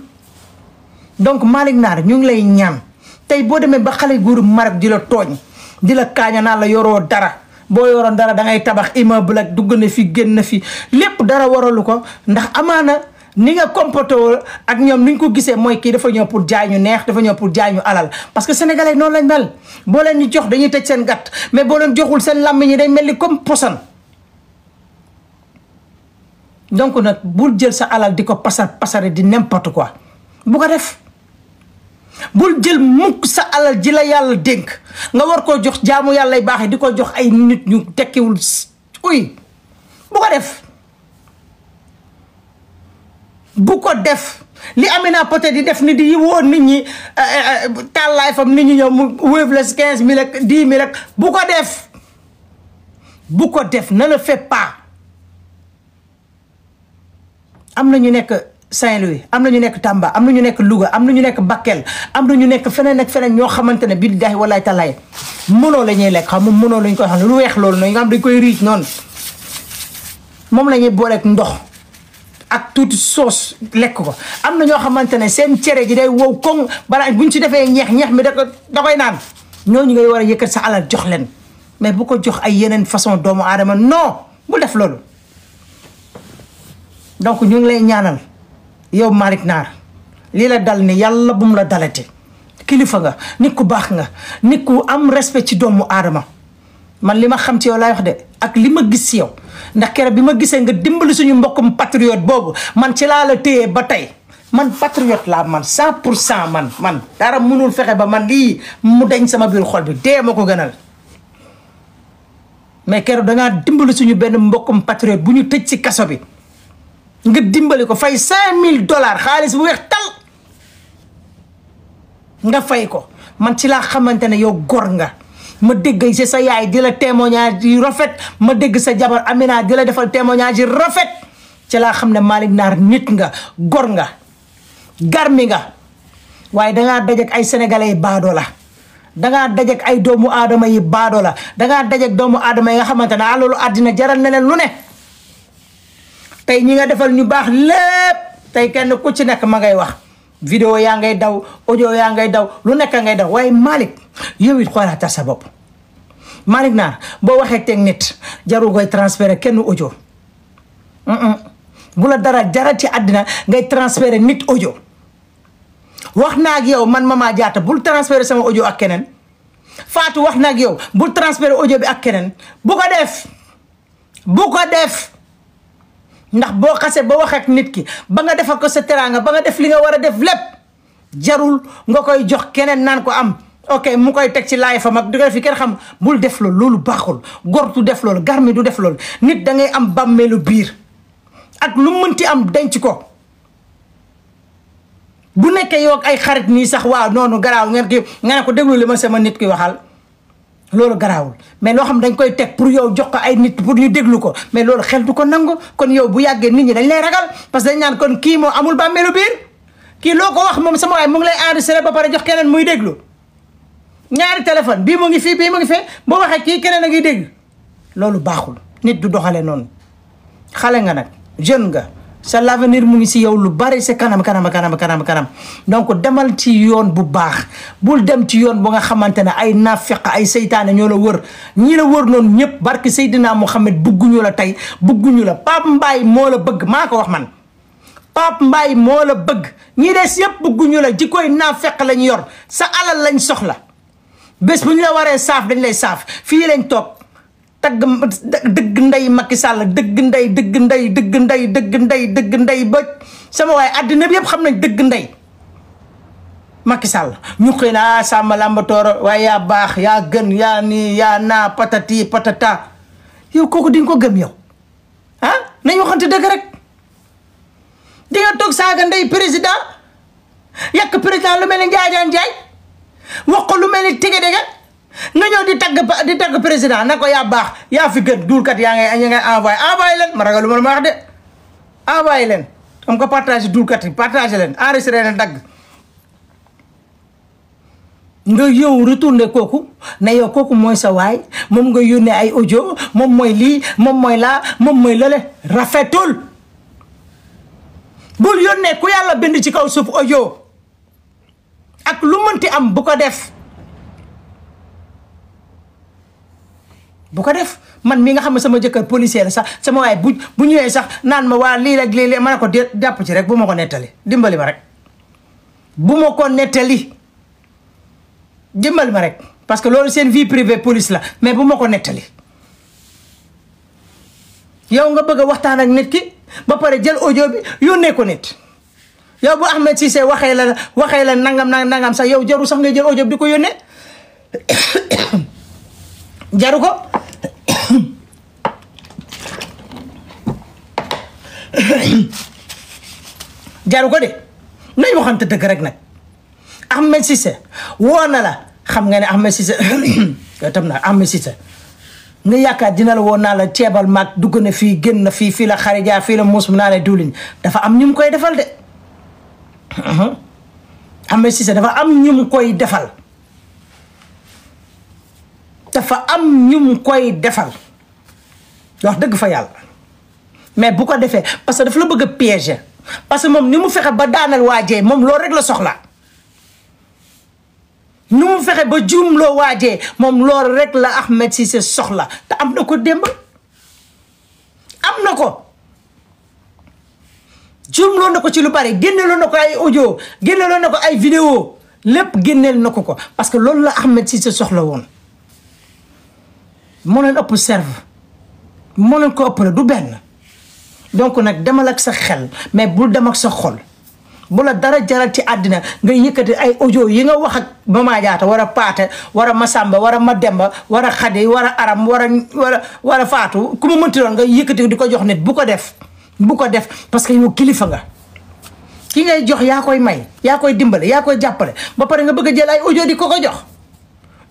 donc Malick Naar ñu ngi lay ñaan tey boo demee ba xale góoru Maroc di la tooñ di la kaaña naan la yoroo dara boo yoroon dara da ngay tabax immeuble ak dugg na fi génn na fi lépp dara waralu ko ndax amaana ni nga comporté ak ñoom ni ñu ko gisee mooy kii dafa ñëw pour jaay ñu neex dafa ñëw pour jaay ñu alal parce que sénégalais noonu lañ mel boo leen ñu jox dañuy tëj seen gàtt mais boo leen joxul seen làmmiñ ñi day mel ni comme posan donc nag bul jël sa alal di ko pasare di n'importe quoi bu ko def bul jël mukk sa alal ji la yàlla dénk nga war koo jox jaamu yàlla y baaxee di ko jox ay nit ñu tekkiwul uy bu ko def bu ko def li Amina Poté di def ni di woo nit ñi tàllaay fam nit ñi ñëw mu wéef la 15 000 ak 10 000 ak bu ko def ne le fait pas am na ñu nekk Saint-Louis am na ñu nekk Tamba am na ñu nekk Louga am na ñu nekk Bakel am na ñu nekk feneen ak feneen ñoo xamante ne billahi wallahi talaay mënoo la ñuy lekk xam moom mënoo lañ koy xam ne lu weex loolu noonu nga xam dañ koy riic noonu moom la ñuy booleeg ndox ak tuuti soos lekk ko am na ñoo xamante ne seen cere ji day wow koŋ balaa buñ ci defee ñeex mi da koy naan ñooñu ngay war a yëkkat sa alal jox leen mais bu ko jox ay yeneen façon doomu aadama non bu def loolu donc ñu ngi lay ñaanal yow Malick Naar lii la dal ni yàlla bu mu la dalati kilifa nga nit ku baax nga nit ku am respect ci doomu aadama man li ma xam ci yow laay wax de ak li ma gis ci yow ndax keroog bi ma gisee nga dimbali suñu mbokkum patriote boobu man ci laa la téye ba tey man patriote laa man 100% man dara mënul fexe ba man lii mu dañ sama biir xol bi dee ma ko gënal mais keroog dangaa dimbali suñu benn mbokkum patriote bu ñu tëj ci kaso bi nga dimbali ko fay $5000 xaalis bu weex tal nga fay ko man ci laa xamante ne yow gor nga ma dégg ci sa yaay di la témoignage yu rafet ma dégg sa jabar Amina di la defal témoignage yu rafet ci laa xam ne Malick Naar nit nga gor nga garmi nga waaye dangaa dajek ay sénégalais yi baadoo la dangaa dajek ay doomu aadama yi baadoo la dangaa dajek doomu aadama yi nga xamante ne loolu àddina jaral na leen lu ne tey ñi nga defal ñu baax lépp tey kenn ku ci nekk ma ngay wax vidéo yaa ngay daw audio yaa ngay daw lu nekk ngay daw waaye Malick yow it xoolaatal sa bopp Malick Naar boo waxee teg nit jarul ngay transféré kenn audio bu la dara jaral ci àddina ngay transféré nit audio wax naa ak yow man Mama Diatta bul transféré sama audio ak keneen Fatou wax naa ak yow bul transféré audio bi ak keneen bu ko def ndax boo xasee ba wax ak nit ki ba nga defal ko sa teraanga ba nga def li nga war a def lépp jarul nga koy jox keneen naan ko am ok mu koy teg ci laay fa mag du ko fi kenn xam bul def loolu baaxul góor du def loolu garmi du def loolu nit da ngay am bàmmeelu biir ak lu mënti am denc ko bu nekkee yow ak ay xarit nii sax waaw noonu garaaw ngeen ki nga ne ko déglu li ma sama nit ki waxal loolu garaawul mais loo xam dañ koy teg pour yow jox ko ay nit pour ñu déglu ko mais loolu xel du ko nangu kon yow bu yàggee nit ñi dañ lay ragal parce que dañ naan kon kii moom amul bàmmeelu biir kii loo ko wax moom sama waay mu ngi lay enregistré ba pare jox keneen muy déglu ñaari téléphone bii mu ngi fii bii mu ngi fee boo waxee kii keneen a ngi dégg loolu baaxul nit du doxale noonu xale nga nag jeune nga sa l'avenir mu ngi si yow lu bari sa kanam donc demal ci yoon bu baax bul dem ci yoon bu nga xamante ne ay nafiq ay seytaane ñoo la wër ñi la wër noonu ñëpp barki Seydina Mohamed bugguñu la tey bugguñu la Pape Mbaye moo la bëgg maa ko wax man Pape Mbaye moo la bëgg ñi des yëpp bugguñu la jikkoy nafiq lañ yor sa alal lañ soxla bés bu ñu la waree saaf dañ lay saaf fii lañ toog tagg dëgg ndey Macky Sall dëgg ndey ba sama waaye àddina bi yëpp xam nañ dëgg ndey Macky Sall ñu xëy na Samba Lambator waaye yaa baax yaa gën yaa nii yaa naa patati patata yow kooku di nga ko gëm yow ah nañ waxante dëgg rek di nga toog saaga ndey président yàq président lu mel ni Njaajaan Njaay wax ko lu mel ni tege dege nga ñëw di tagg président na ko yaa baax yaa fi gën duulkat yaa ngay envoyé leen ma ragal lu ma wax de envoyé leen comme que partagé duulkat yi partagé leen enregistré leen dagg nga yow retourné kooku ne yow kooku mooy sa waay moom nga yónnee ay audio moom mooy lii moom mooy laa moom mooy lële rafetul bul yónnee ku yàlla bind ci kaw suuf audio ak lu mënti am bu ko def man mi nga xam ne sama jëkkër policier la sax sama waay bu ñëwee sax naan ma waa lii rek lii ma ne ko jàpp ci rek bu ma ko nettali dimbali ma rek bu ma ko nettali dimbali ma rek parce que loolu seen vie privée police la mais bu ma ko nettali yow nga bëgg a waxtaan ak nit ki ba pare jël audio bi yónnee ko nit yow bu Ahmed Cissé waxee la nangam sax yow jaru sax ngay jël audio bi di ko yónnee jaru ko jaru ko de nañ waxante dëgg rek nag Ahmed Cissé woo na la xam nga ne Ahmed Cissé tam na Ahmed Cissé nga yaakaar dina la woon naa la ceebal maag dugg na fii génn na fii la xarija fii la muus mu naa ne diwlin dafa am ñu mu koy defal de Ahmed Cissé dafa am ñu mu koy defal wax dëgg fa yàlla mais bu ko defee parce que dafa la bëgg a piéger parce que moom ni mu fexe ba daanal waajee moom loolu rek la soxla ni mu fexe ba juumloo waajee moom loolu rek la Ahmed Cissé soxla te am na ko démb am na ko juumloo na ko ci lu bari génneeloo na ko ay audio génneeloo na ko ay vidéo lépp génneel na ko parce que loolu la Ahmed Cissé soxla woon moo leen ëpp serve moo leen ko ëppale du benn donc nag demal ak sa xel mais bul dem ak sa xol bu la dara jaral ci àddina nga yëkkati ay audio yi nga wax ak Mama Diatta war a Paate war a Masamba war a Mademba war a Xadi war a Aram war a Faatu ku mu mënti doon nga yëkkati di ko jox nit bu ko def parce que yow kilifa nga ki ngay jox yaa koy may yaa koy dimbale yaa koy jàppale ba pare nga bëgg a jël ay audio di ko jox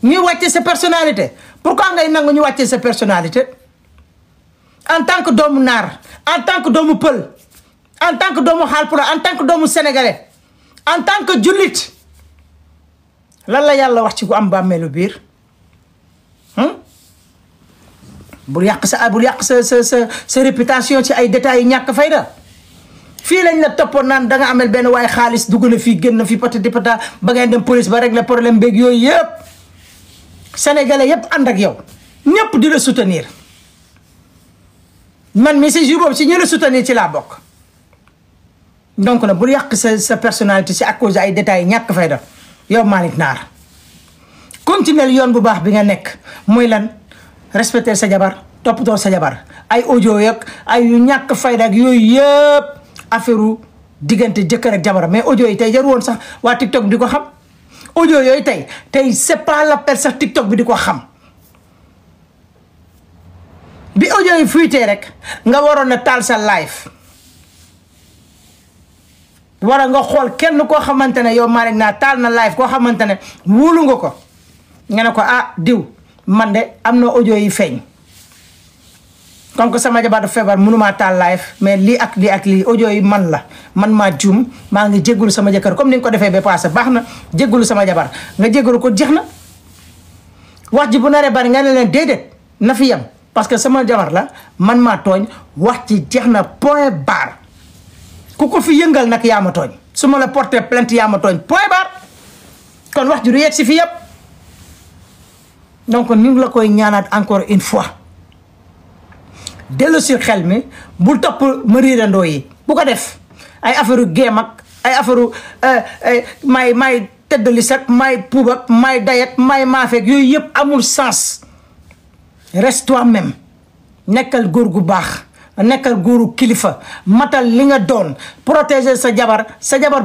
ñu wàcce sa personnalité pourquoi ngay nangu ñu wàcce sa personnalité en tant que doomu naar en tant que doomu pël en tant que doomu Haalpulaar en tant que doomu sénégalais en tant que jullit lan la yàlla wax ci ku am bàmmeelu biir bul yàq sa réputation ci ay détails yi ñàkk fayda fii lañ la toppoon naan da nga amel benn waaye xaalis dugg na fii génn na fii patati pata ba ngeen dem police ba régler problème beeg yooyu yëpp sénégalais yëpp ànd ak yow ñëpp di la soutenir man mi si jour boobu si ñu la soutenir ci laa bokk donc nag bul yàq sa personnalité si à cause ay détails ñàkk fayda yow Malick Naar continuer yoon bu baax bi nga nekk muy lan respecter sa jabar toppatoo sa jabar ay audio yak ay yu ñàkk fayda ak yooyu yëpp affaire diggante jëkkër ak jabar mais audio yi tey jar woon sax waa TikTok bi di ko xam audio yooyu tey c'est pas l'appel sax TikTok bi di ko xam bi audio yi fuitee rek nga waroon a taal sa live war a nga xool kenn koo xamante ne yow Malick Naar taal na live koo xamante ne wóolu nga ko nga ne ko ah diw man de am na audio yi feeñ comme que sama jabar dafa feebar mënumaa taal live mais lii ak lii audio yi man la man maa juum maa ngi jégalu sama jëkkër comme ni nga ko defee ba passé baax na jégalu sama jabar nga jégalu ko jeex na wax ji bu naree bari nga ne leen déedéet na fi yem parce que sama jabar la man maa tooñ wax ci jeex na point barre ku ko fi yëngal nag yaa ma tooñ su ma la porté plainte yaa ma tooñ point barre kon wax ju du yegg si fi yëpp donc ñu ngi la koy ñaanaat encore une fois dellu si xel mi bul topp ma riirandoo yi bu ko def ay affaire géem ak ay affaire may tëddali sax may puub ak may dayet may maafeeg yooyu yëpp amul sens reste toi-même nekkal góor gu baax nekkal góoru kilifa matal li nga doon protéger sa jabar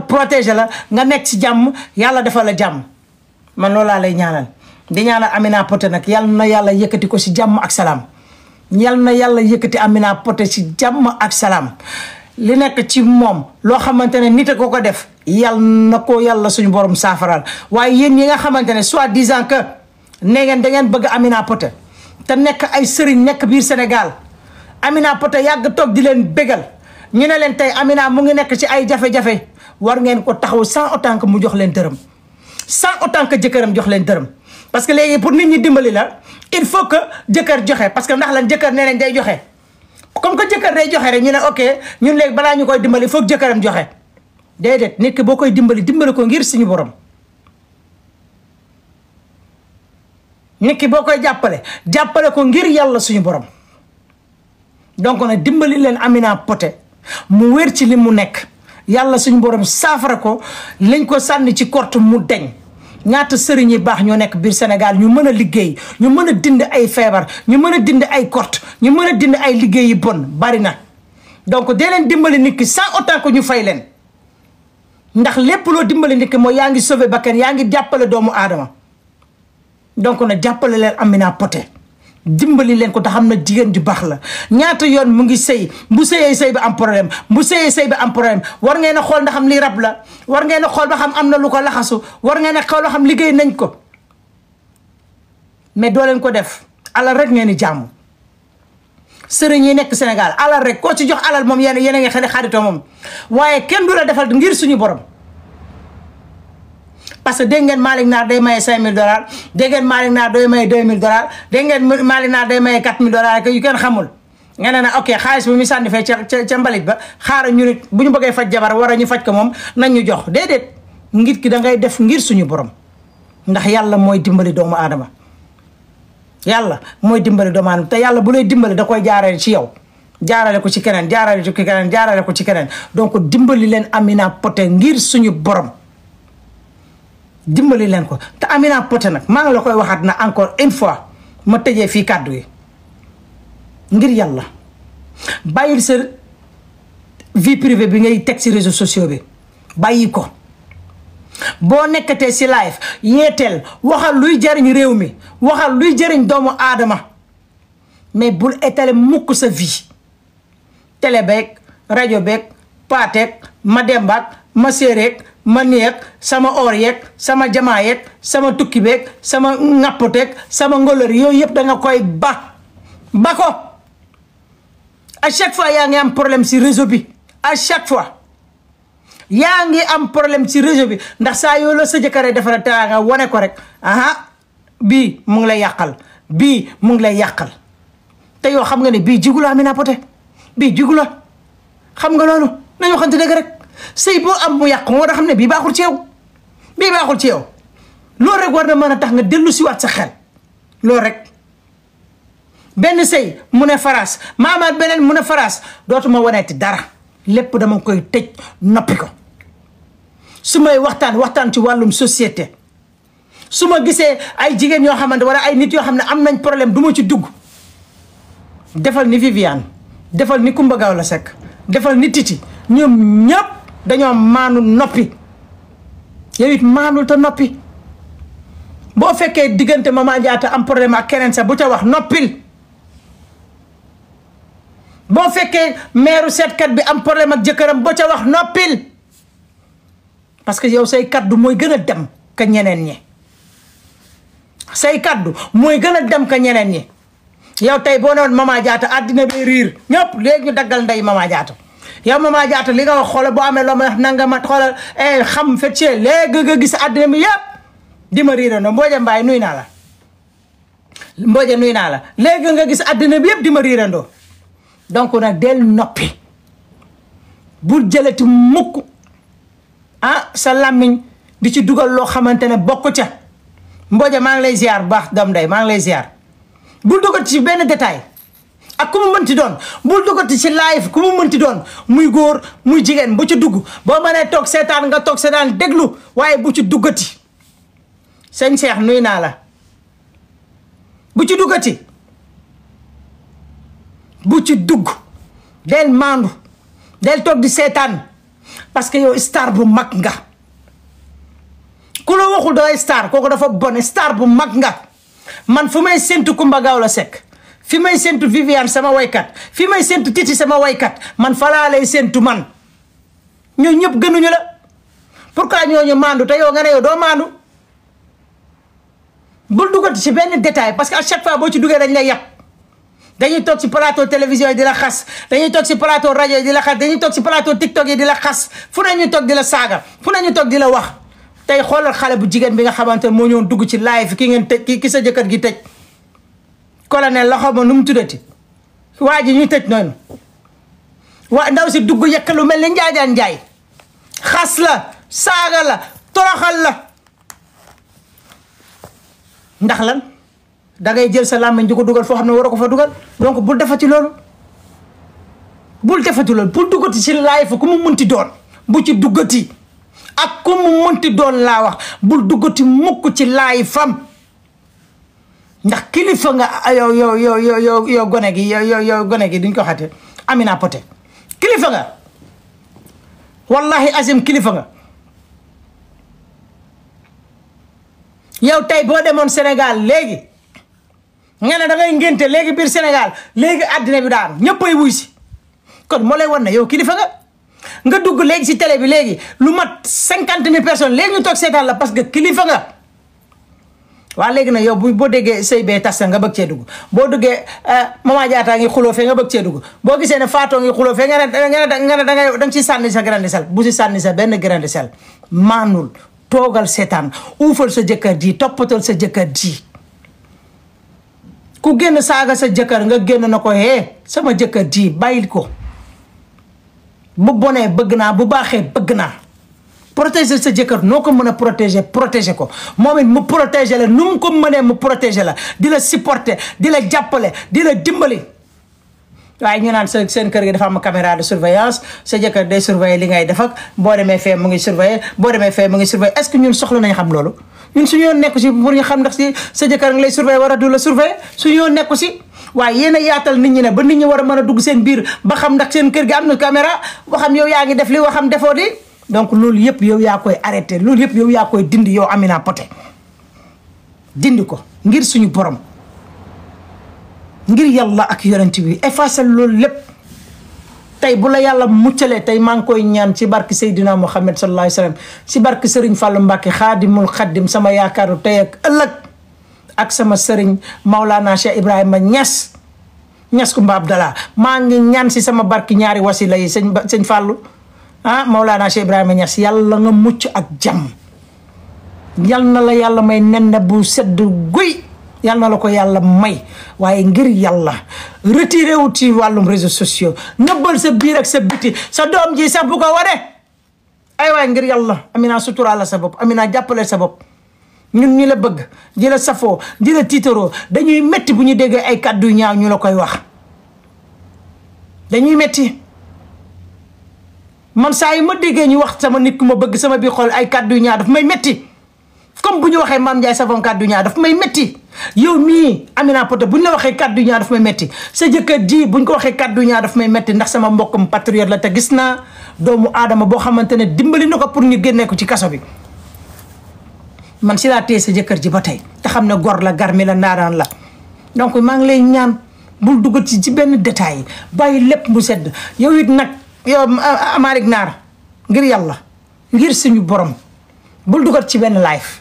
protéger la nga nekk ci jàmm yàlla defal la jàmm man loolu laa lay ñaanal di ñaanal Amina Poté nag yal na yàlla yëkkati ko ci jàmm ak salaam yal na yàlla yëkkati Amina Poté ci jàmm ak salaam li nekk ci moom loo xamante ne nit a ko def yal na ko yàlla suñu borom saafaral waaye yéen ñi nga xamante ne soi-disant que ne ngeen da ngeen bëgg Amina Poté te nekk ay sëriñ nekk biir Sénégal Amina Poté yàgg toog di leen bégal ñu ne leen tey Amina mu ngi nekk ci ay jafe-jafe war ngeen ko taxaw sans autant que mu jox leen dërëm sans autant que jëkkëram jox leen dërëm parce que léegi pour nit ñi dimbali la il faut que jëkkër joxe parce que ndax lan jëkkër nee nañ day joxe comme que jëkkër day joxe rek ñu ne ok ñun léegi balaa ñu koy dimbali foog jëkkëram joxe déedéet nit ki boo koy dimbali ko ngir suñu borom nit ki boo koy jàppale ko ngir yàlla suñu borom donc nag dimbali leen Amina Poté mu wér ci li mu nekk yàlla suñu borom saafara ko lañ ko sànni ci korte mu deñ ñaata sëriñ yi baax ñoo nekk biir Sénégal ñu mën a liggéey ñu mën a dindi ay feebar ñu mën a dindi ay korte ñu mën a dindi ay liggéey yi bon bari na donc dee leen dimbali nit ki sans autant que ñu fay leen ndax lépp loo dimbali nit ki mooy yaa ngi sauver bakkan yaa ngi jàppale doomu aadama donc nag jàppale leen Amina Poté dimbali leen ko te xam na jigéen ju baax la ñaata yoon mu ngi sëy bu sëyee sëy bi am problème bu sëyee sëy bi am problème war ngeen a xool ndax am li rab la war ngeen a xool ba xam am na lu ko laxasu war ngeen a xool ba xam liggéey nañ ko mais doo leen ko def alal rek ngeen di jàmm sëriñ yi nekk Sénégal alal rek koo ci jox alal moom yéen a ngi xaritoo moom waaye kenn du la defal ngir suñu borom parce que dégg ngeen Malick Naar day maye $5000 dégg ngeen Malick Naar day maye $2000 dégg ngeen Malick Naar day maye $4000 que yu kenn xamul nga ne na ok xaalis bi mu sànni fee ca mbalit ba xaaral ñu nit bu ñu bëggee faj jabar war a ñu faj ko moom nañ ñu jox déedéet ngir ki da ngay def ngir suñu borom ndax yàlla mooy dimbali doomu aadama yàlla mooy dimbali doomu aadama te yàlla bu lay dimbali da koy jaarale ci yow jaarale ko ci keneen jaarale ko ci keneen jaarale ko ci keneen donc dimbali leen Amina Poté ngir suñu borom dimbali leen ko te Amina Poté nag maa ngi la koy waxaat na encore une fois ma tëjee fii kàddu yi ngir yàlla bàyyil sa vie privée bi ngay teg ci réseaux sociaux bi bàyyi ko boo nekkatee ci live yeeteel waxal luy jëriñ réew mi waxal luy jëriñ doomu aadama mais bul étaler mukk sa vie télé beeg rajo beeg paateeg ma dembaak ma séeréeg ma neeg sama or yeeg sama jamaa yeeg sama tukki beeg sama ŋappoteeg sama ngolor yooyu yëpp da nga koy ba ko à chaque fois yaa ngi am problème ci réseau bi à chaque fois yaa ngi am problème ci réseau bi ndax saa yoo la sa jëkkër defal teraanga wane ko rek aha bii mu ngi lay yàqal bii mu ngi lay yàqal te yow xam nga ne bii jigu la Amina Poté bii jigu la xam nga loolu nañu waxante dëgg rek sëy boo am mu yàq moo da xam ne bii baaxul ci yow bii baaxul ci yow loolu rek war na mën a tax nga dellu si waat sa xel loolu rek benn sëy mu ne faraas ma amaat beneen mu ne faraas dootuma waneeti dara lépp dama koy tëj noppi ko su may waxtaan ci wàllum société su ma gisee ay jigéen yoo xamante wala ay nit yoo xam ne am nañ problème du ma ci dugg defal ni Viviane defal ni Coumba Gawlo Seck defal ni Titi ñoom ñëpp dañoo maanu noppi yow it maanul te noppi boo fekkee diggante Mama Diatta am problème ak keneen sax bu ca wax noppil boo fekkee meeru seetkat bi am problème ak jëkkëram boo ca wax noppil parce que yow say kaddu mooy gën a dem ka ñeneen ñi say kaddu mooy gën a dem ka ñeneen ñi yow tey boo newoon Mama Diatta àddina bi riir ñëpp léegi ñu daggal ndey Mama Diatta yow Mama Diatta li nga wax xoolal boo amee loo ma wax nanga ma xoolal xam fecce léegi nga gis àddina bi yëpp di ma riirandoo Mbodja Mbaye nuy naa la Mbodja nuy naa la léegi nga gis àddina bi yëpp di ma riirandoo donc nag del noppi bul jëlati mukk sa làmmiñ di ci dugal loo xamante ne bokk ca. Mbodja maa ngi lay ziar bu baax doom day maa ngi lay ziar bul duggati ci benn détail ak ku mu mënti doon bul duggati ci live ku mu mënti doon muy góor muy jigéen bu ci dugg boo mënee toog seetaan nga toog seetaan déglu waaye bu ci duggati sëñ Cheikh nuy naa la bu ci duggati bu ci dugg del maandu del toog di seetaan parce que yow star bu mag nga ku la waxul dooy star kooku dafa bon star bu mag nga man fu may séntu Kumba Gawlo Seck fi may séntu Viviane sama waykat fi may séntu Titi sama waykat man falaa lay séntu man ñoo ñëpp gënuñu la pourquoi ñooñu maandu te yow nga ne yow doo maandu bul duggati ci benn détail parce que à chaque fois boo ci duggee dañ lay yàpp dañuy toog ci plateau télévision yi di la xas dañuy toog ci plateau rajo yi di la xas dañuy toog ci plateau TikTok yi di la xas fu ne ñu toog di la saaga fu ne ñu toog di la wax tey xoolal xale bu jigéen bi nga xamante ne moo ñëw dugg ci live ki ngeen tëj ki sa jëkkër gi tëj colonel loxo ma nu mu tuddati waa ji ñu tëj noonu waa ndaw si dugg yekk lu mel ni njaajaan njaay xas la saaga la toroxal la ndax lan dangay jël sa làmmiñ di ko dugal foo xam ne war a ko fa dugal donc bul defati loolu bul duggati ci live ku mu munti doon bu ci duggati ak ku mu munti doon laa wax bul duggati mukk ci live fam ndax kilifa nga yow gone gi yow gone gi duñ ko xate Amina Poté kilifa nga wallahi azim kilifa nga yow tey boo demoon Sénégal léegi nga ne da ngay ngénte léegi biir Sénégal léegi àddina bi daanu ñëppay wuy si kon moo lay wan ne yow kilifa nga dugg léegi si télé bi léegi lu mat 50,000 personnes léegi ñu toog seetaan la parce que kilifa nga waa léegi nag yow boo déggee sëy bee tas nga bëgg cee dugg boo duggee Mama Diatta ngi xuloo fee nga bëgg cee dugg boo gisee ne Fatou ngi xuloo fee nga ne danga ci sànni sa grain de sel bu si sànni sa benn grain de sel maanul toogal seetaan uufal sa jëkkër ji toppatal sa jëkkër ji ku génn saaga sa jëkkër nga génn na ko sama jëkkër ji bàyyil ko bu bonee bëgg naa bu baaxee bëgg naa protéger sa jëkkër noo ko mën a protéger ko moom it mu protéger la nu mu ko mënee mu protéger la di la supporter di la jàppale di la dimbali waaye ñu naan seen kër gi dafa am caméra de surveillance sa jëkkër day surveiller li ngay def ak boo demee fee mu ngi surveiller boo demee fee mu ngi surveiller est-ce que ñun soxla nañ xam loolu ñun suñu yoon nekku si pour ñu xam ndax si sa jëkkër nga lay surveiller war a du la surveiller suñu yoon nekku si waaye yéen a yaatal nit ñi ne ba nit ñi war a mën a dugg seen biir ba xam ndax seen kër gi am na caméra waxam yow yaa ngi def li waxam defoo di donc loolu yëpp yow yaa koy arrêté loolu yëpp yow yaa koy dindi yow Amina Poté dindi ko ngir suñu borom ngir yàlla ak yonent bi effacé loolu lépp tey bu la yàlla muccalee tey maa ngi koy ñaan ci barke Seydina Muhammad sallallahu alayhi wa sallam ci barke Serigne Fallou Mbacke xaadimul xaddim sama yaakaaru tey ak ëllëg ak sama Serigne Maulana Cheikh Ibrahima Niass Kumba Abdallah maa ngi ñaan si sama barke ñaari wasila yi sëñ Fallou Maulana Cheikh Ibrahima Niass yàlla nga mucc ak jàmm yal na la yàlla may nen bu sedd guy yal na la ko yàlla may waaye ngir yàlla retiré wu ci wàllum réseaux sociaux nëbbal sa biir ak sa biti sa doom ji sax bu ko wane ay waay ngir yàlla Amina suturaal la sa bopp Amina jàppale sa bopp ñun ñi la bëgg di la safoo di la tiitaroo dañuy metti bu ñu déggee ay kàddu ñaaw ñu la koy wax dañuy metti man saa yi ma déggee ñu wax sama nit ku ma bëgg sama biir xol ay kàddu ñaaw daf may metti comme bu ñu waxee Mame Ndiaye Savon kàddu ñaaw daf may metti yow mii Amina Poté bu ñu la waxee kàddu ñaaw daf may metti sa jëkkër ji bu ñu ko waxee kàddu ñaaw daf may metti ndax sama mbokkam patriote la te gis naa doomu aadama boo xamante ne dimbali na ko pour ñu génnee ko ci kaso bi man si laa téye sa jëkkër ji ba tey te xam ne gor la garmi la ndaaraan la donc maa ngi lay ñaan bul dugg ci benn détail bàyyi lépp mu sedd yow it nag yow Amérique naar ngir yàlla ngir suñu borom bul dugat ci benn live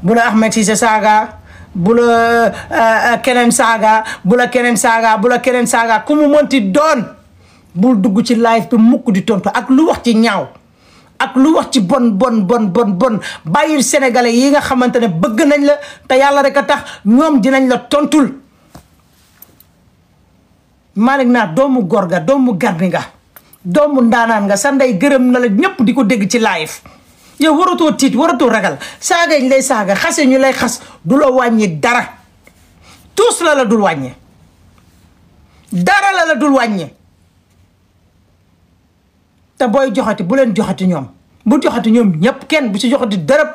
bu la Ahmed Cissé saaga bu la keneen saaga bu la keneen saaga bu la keneen saaga ku mu mënti doon bul dugg ci live bi mukk di tontu ak lu wax ci ñaaw ak lu wax ci bon bàyyil sénégalais yi nga xamante ne bëgg nañ la te yàlla rek a tax ñoom dinañ la tontul Malick Naar doomu góor ga doomu garmi nga doomu ndaanaan nga sa ndey gërëm na la ñëpp di ko dégg ci live yow waratoo tiit waratoo ragal saaga ñu lay saaga xase ñu lay xas du la wàññi dara tous la dul wàññi dara la dul wàññi te booy joxati bu leen joxati ñoom bu joxati ñoom ñëpp kenn bu ci joxati dërëb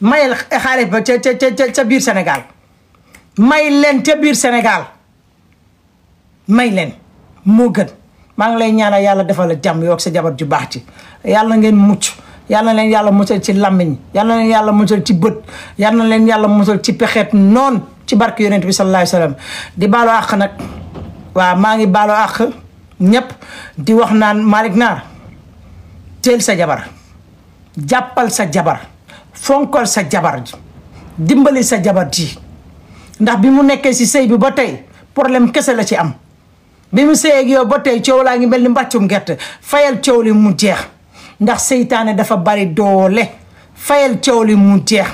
mayel xaalis ba ca biir Sénégal may leen ca biir Sénégal may leen moo gën maa ngi lay ñaanal yàlla defal la jàmm yow ak sa jabar ju baax ci yàlla ngeen mucc yàlla na leen yàlla musal ci làmmiñ yàlla na leen yàlla musal ci bët yàlla na leen yàlla musal ci pexeet noon ci barke yonent bi sallallahu alayhi wa sallam di baalu àq nag waaw maa ngi baalu àq ñëpp di wax naan Malick Naar teel sa jabar jàppal sa jabar fonkal sa jabar dimbali sa jabar ji ndax bi mu nekkee si sëy bi ba tey problème kese la ci am bi mu sëy ak yow ba tey coow laa ngi mel ni mbàccum gerte fayal coow li mu jeex ndax seytaane dafa bari doole fayal coow li mu jeex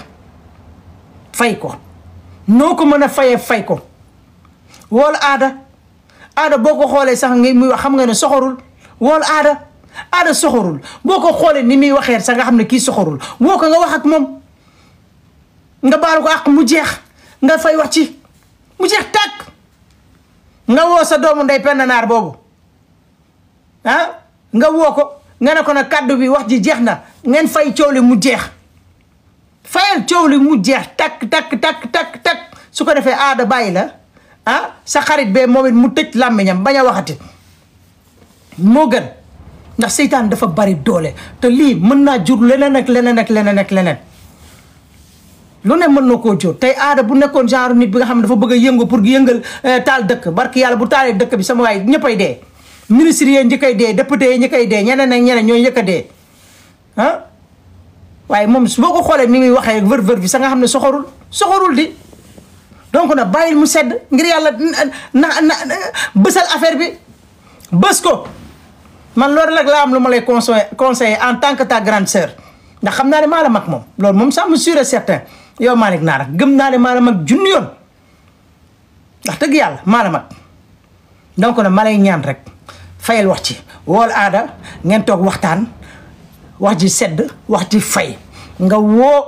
fay ko noo ko mën a fayee fay ko wool aada boo ko xoolee sax ngi muy wax xam nga ne soxorul wool aada soxorul boo ko xoolee ni muy waxee sax nga xam ne kii soxorul woo ko nga wax ak moom nga baalu ko ak mu jeex nga fay wax ci mu jeex tàkk nga woo sa doomu ndey Penda Naar boobu nga woo ko nga ne ko nag kàddu bi wax ji jeex na ngeen fay coow li mu jeex fayal coow li mu jeex takk su ko defee aada bàyyi la sa xarit bee moom it mu tëj làmmiñam bañ a waxati moo gën ndax seytaan dafa bari doole te lii mën naa jur leneen ak leneen lu ne mën na koo jur tey aada bu nekkoon genre nit bi nga xam ne dafa bëgg a yëngu pour yëngal taal dëkk barki yàlla bu taalee dëkk bi sama waay ñëppay dee ministre yi njëkkay dee député yi njëkkay dee ñeneen ak ñeneen ñooy njëkk a dee waaye moom boo ko xoolee ni muy waxee vër bi sa nga xam ne soxorul di donc nag bàyyil mu sedd ngir yàlla na bësal affaire bi bës ko man loolu rek laa am lu ma lay conseiller en tant que ta grande sœur ndax xam naa ne maa la mag moom loolu moom ça me sûr et certain yow Malick Naar gëm naa ne maa la mag junni yoon ndax dëgg yàlla maa la mag donc nag ma lay ñaan rek fayal wax ci wool aada ngeen toog waxtaan wax ji sedd wax ji fay nga woo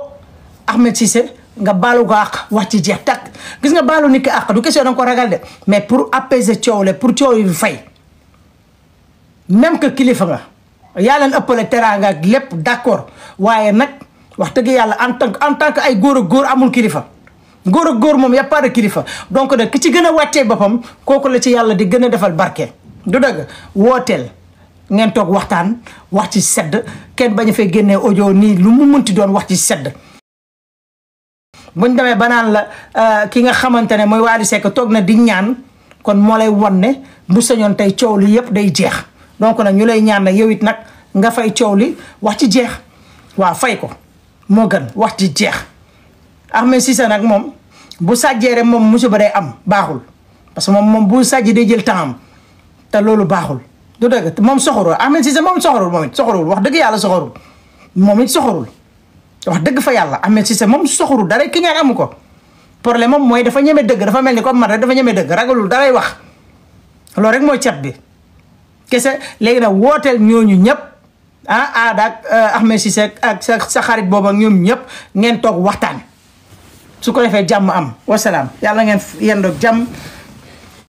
Ahmed Cissé nga baalu ko àq wax ci jeex takk gis nga baalu nit ki àq du question danga ko ragal de mais pour apaiser coow le pour coow yi fay même que kilifa nga yaa leen ëppale teraanga ak lépp d'accord waaye nag wax dëgg yàlla en tant que ay góor ak góor amul kilifa góor ak góor moom y a pas de kilifa donc nag ki ci gën a wàccee boppam kooku la ci yàlla di gën a defal barke du dëgg wooteel ngeen toog waxtaan wax ci sedd kenn bañ a fay génnee audio nii lu mu munti doon wax ci sedd buñ demee ba naan la ki nga xamante ne mooy Wally Seck toog na di ñaan kon moo lay won ne bu sañoon tey coow li yëpp day jeex donc nag ñu lay ñaan nag yow it nag nga fay coow li wax ci jeex waaw fay ko moo gën wax ci jeex Ahmed Cissé nag moom bu sàjjee rek moom musiba day am baaxul parce que moom bu sàjji day jël temps am te loolu baaxul du dëgg moom soxorul Ahmed Cissé moom soxorul moom it soxorul wax dëgg yàlla soxorul moom it soxorul wax dëgg fa yàlla Ahmed Cissé moom soxorul dara ki ñaan amu ko problème moom mooy dafa ñeme dëgg dafa mel ni comme man rek dafa ñeme dëgg ragalul daray wax loolu rek mooy cat bi kese léegi nag wooteel ñooñu ñëpp aada ak Ahmed Cissé ak sa xarit boobu ak ñoom ñëpp ngeen toog waxtaan su ko defee jàmm am wasalaam yàlla ngeen yendoog jàmm